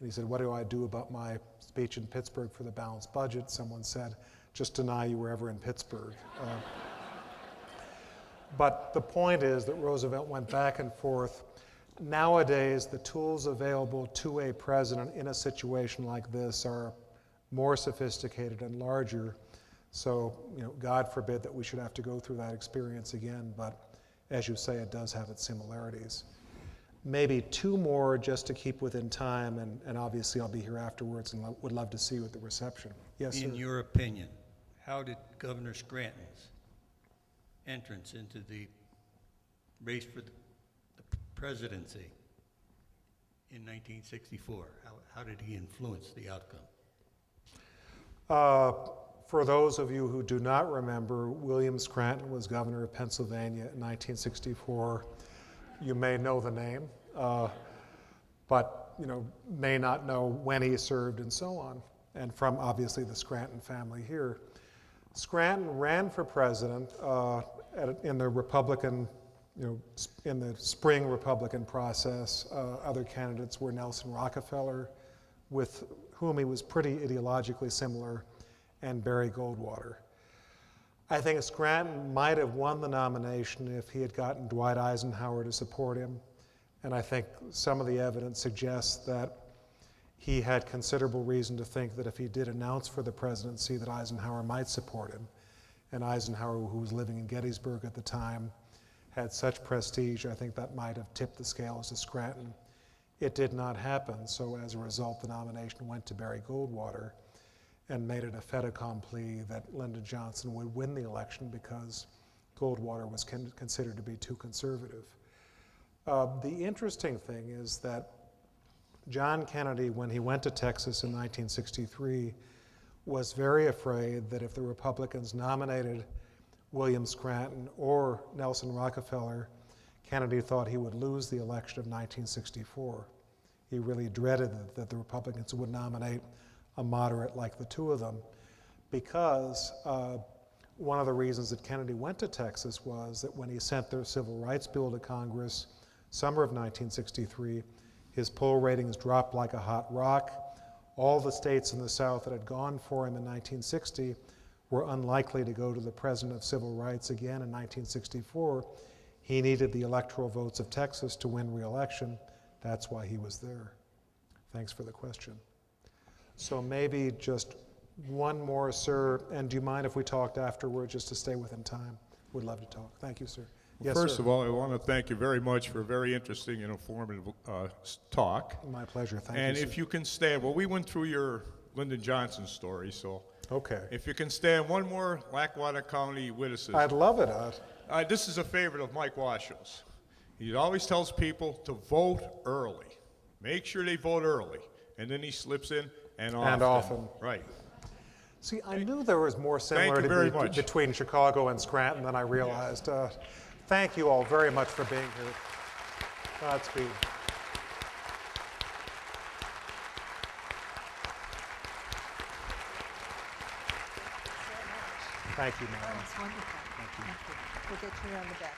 And he said, what do I do about my speech in Pittsburgh for the balanced budget? Someone said, just deny you were ever in Pittsburgh. But the point is that Roosevelt went back and forth. Nowadays, the tools available to a president in a situation like this are more sophisticated and larger. So, God forbid that we should have to go through that experience again, but as you say, it does have its similarities. Maybe two more just to keep within time, and obviously I'll be here afterwards and would love to see you at the reception. Yes, sir. In your opinion, how did Governor Scranton's entrance into the race for the presidency in 1964, how did he influence the outcome? For those of you who do not remember, William Scranton was governor of Pennsylvania in 1964. You may know the name, but may not know when he served and so on, and from obviously the Scranton family here. Scranton ran for president in the Republican, in the spring Republican process. Other candidates were Nelson Rockefeller, with whom he was pretty ideologically similar, and Barry Goldwater. I think Scranton might have won the nomination if he had gotten Dwight Eisenhower to support him, and I think some of the evidence suggests that he had considerable reason to think that if he did announce for the presidency that Eisenhower might support him, and Eisenhower, who was living in Gettysburg at the time, had such prestige, I think that might have tipped the scales to Scranton. It did not happen, so as a result, the nomination went to Barry Goldwater and made it a fait accompli that Lyndon Johnson would win the election because Goldwater was considered to be too conservative. The interesting thing is that John Kennedy, when he went to Texas in 1963, was very afraid that if the Republicans nominated William Scranton or Nelson Rockefeller, Kennedy thought he would lose the election of 1964. He really dreaded that the Republicans would nominate a moderate like the two of them, because one of the reasons that Kennedy went to Texas was that when he sent their civil rights bill to Congress, summer of 1963, his poll ratings dropped like a hot rock. All the states in the South that had gone for him in 1960 were unlikely to go to the president of civil rights again in 1964. He needed the electoral votes of Texas to win re-election. That's why he was there. Thanks for the question. So maybe just one more, sir, and do you mind if we talked afterward just to stay within time? Would love to talk. Thank you, sir. Well, Yes, first sir. of all, I want to thank you very much for a very interesting and informative talk. My pleasure. Thank And you, if you can stand, well, we went through your Lyndon Johnson story, so Okay. if you can stand one more Lackawanna County witticism. I'd love it. This is a favorite of Mike Washow's. He always tells people to vote early. Make sure they vote early. And then he slips in, and often. And often. Right. See, I knew there was more Thank you very similarity much. between Chicago and Scranton than I realized. Thank you all very much for being here. Godspeed. Thank you, Mary. That was wonderful. Thank you. We'll get you around the back.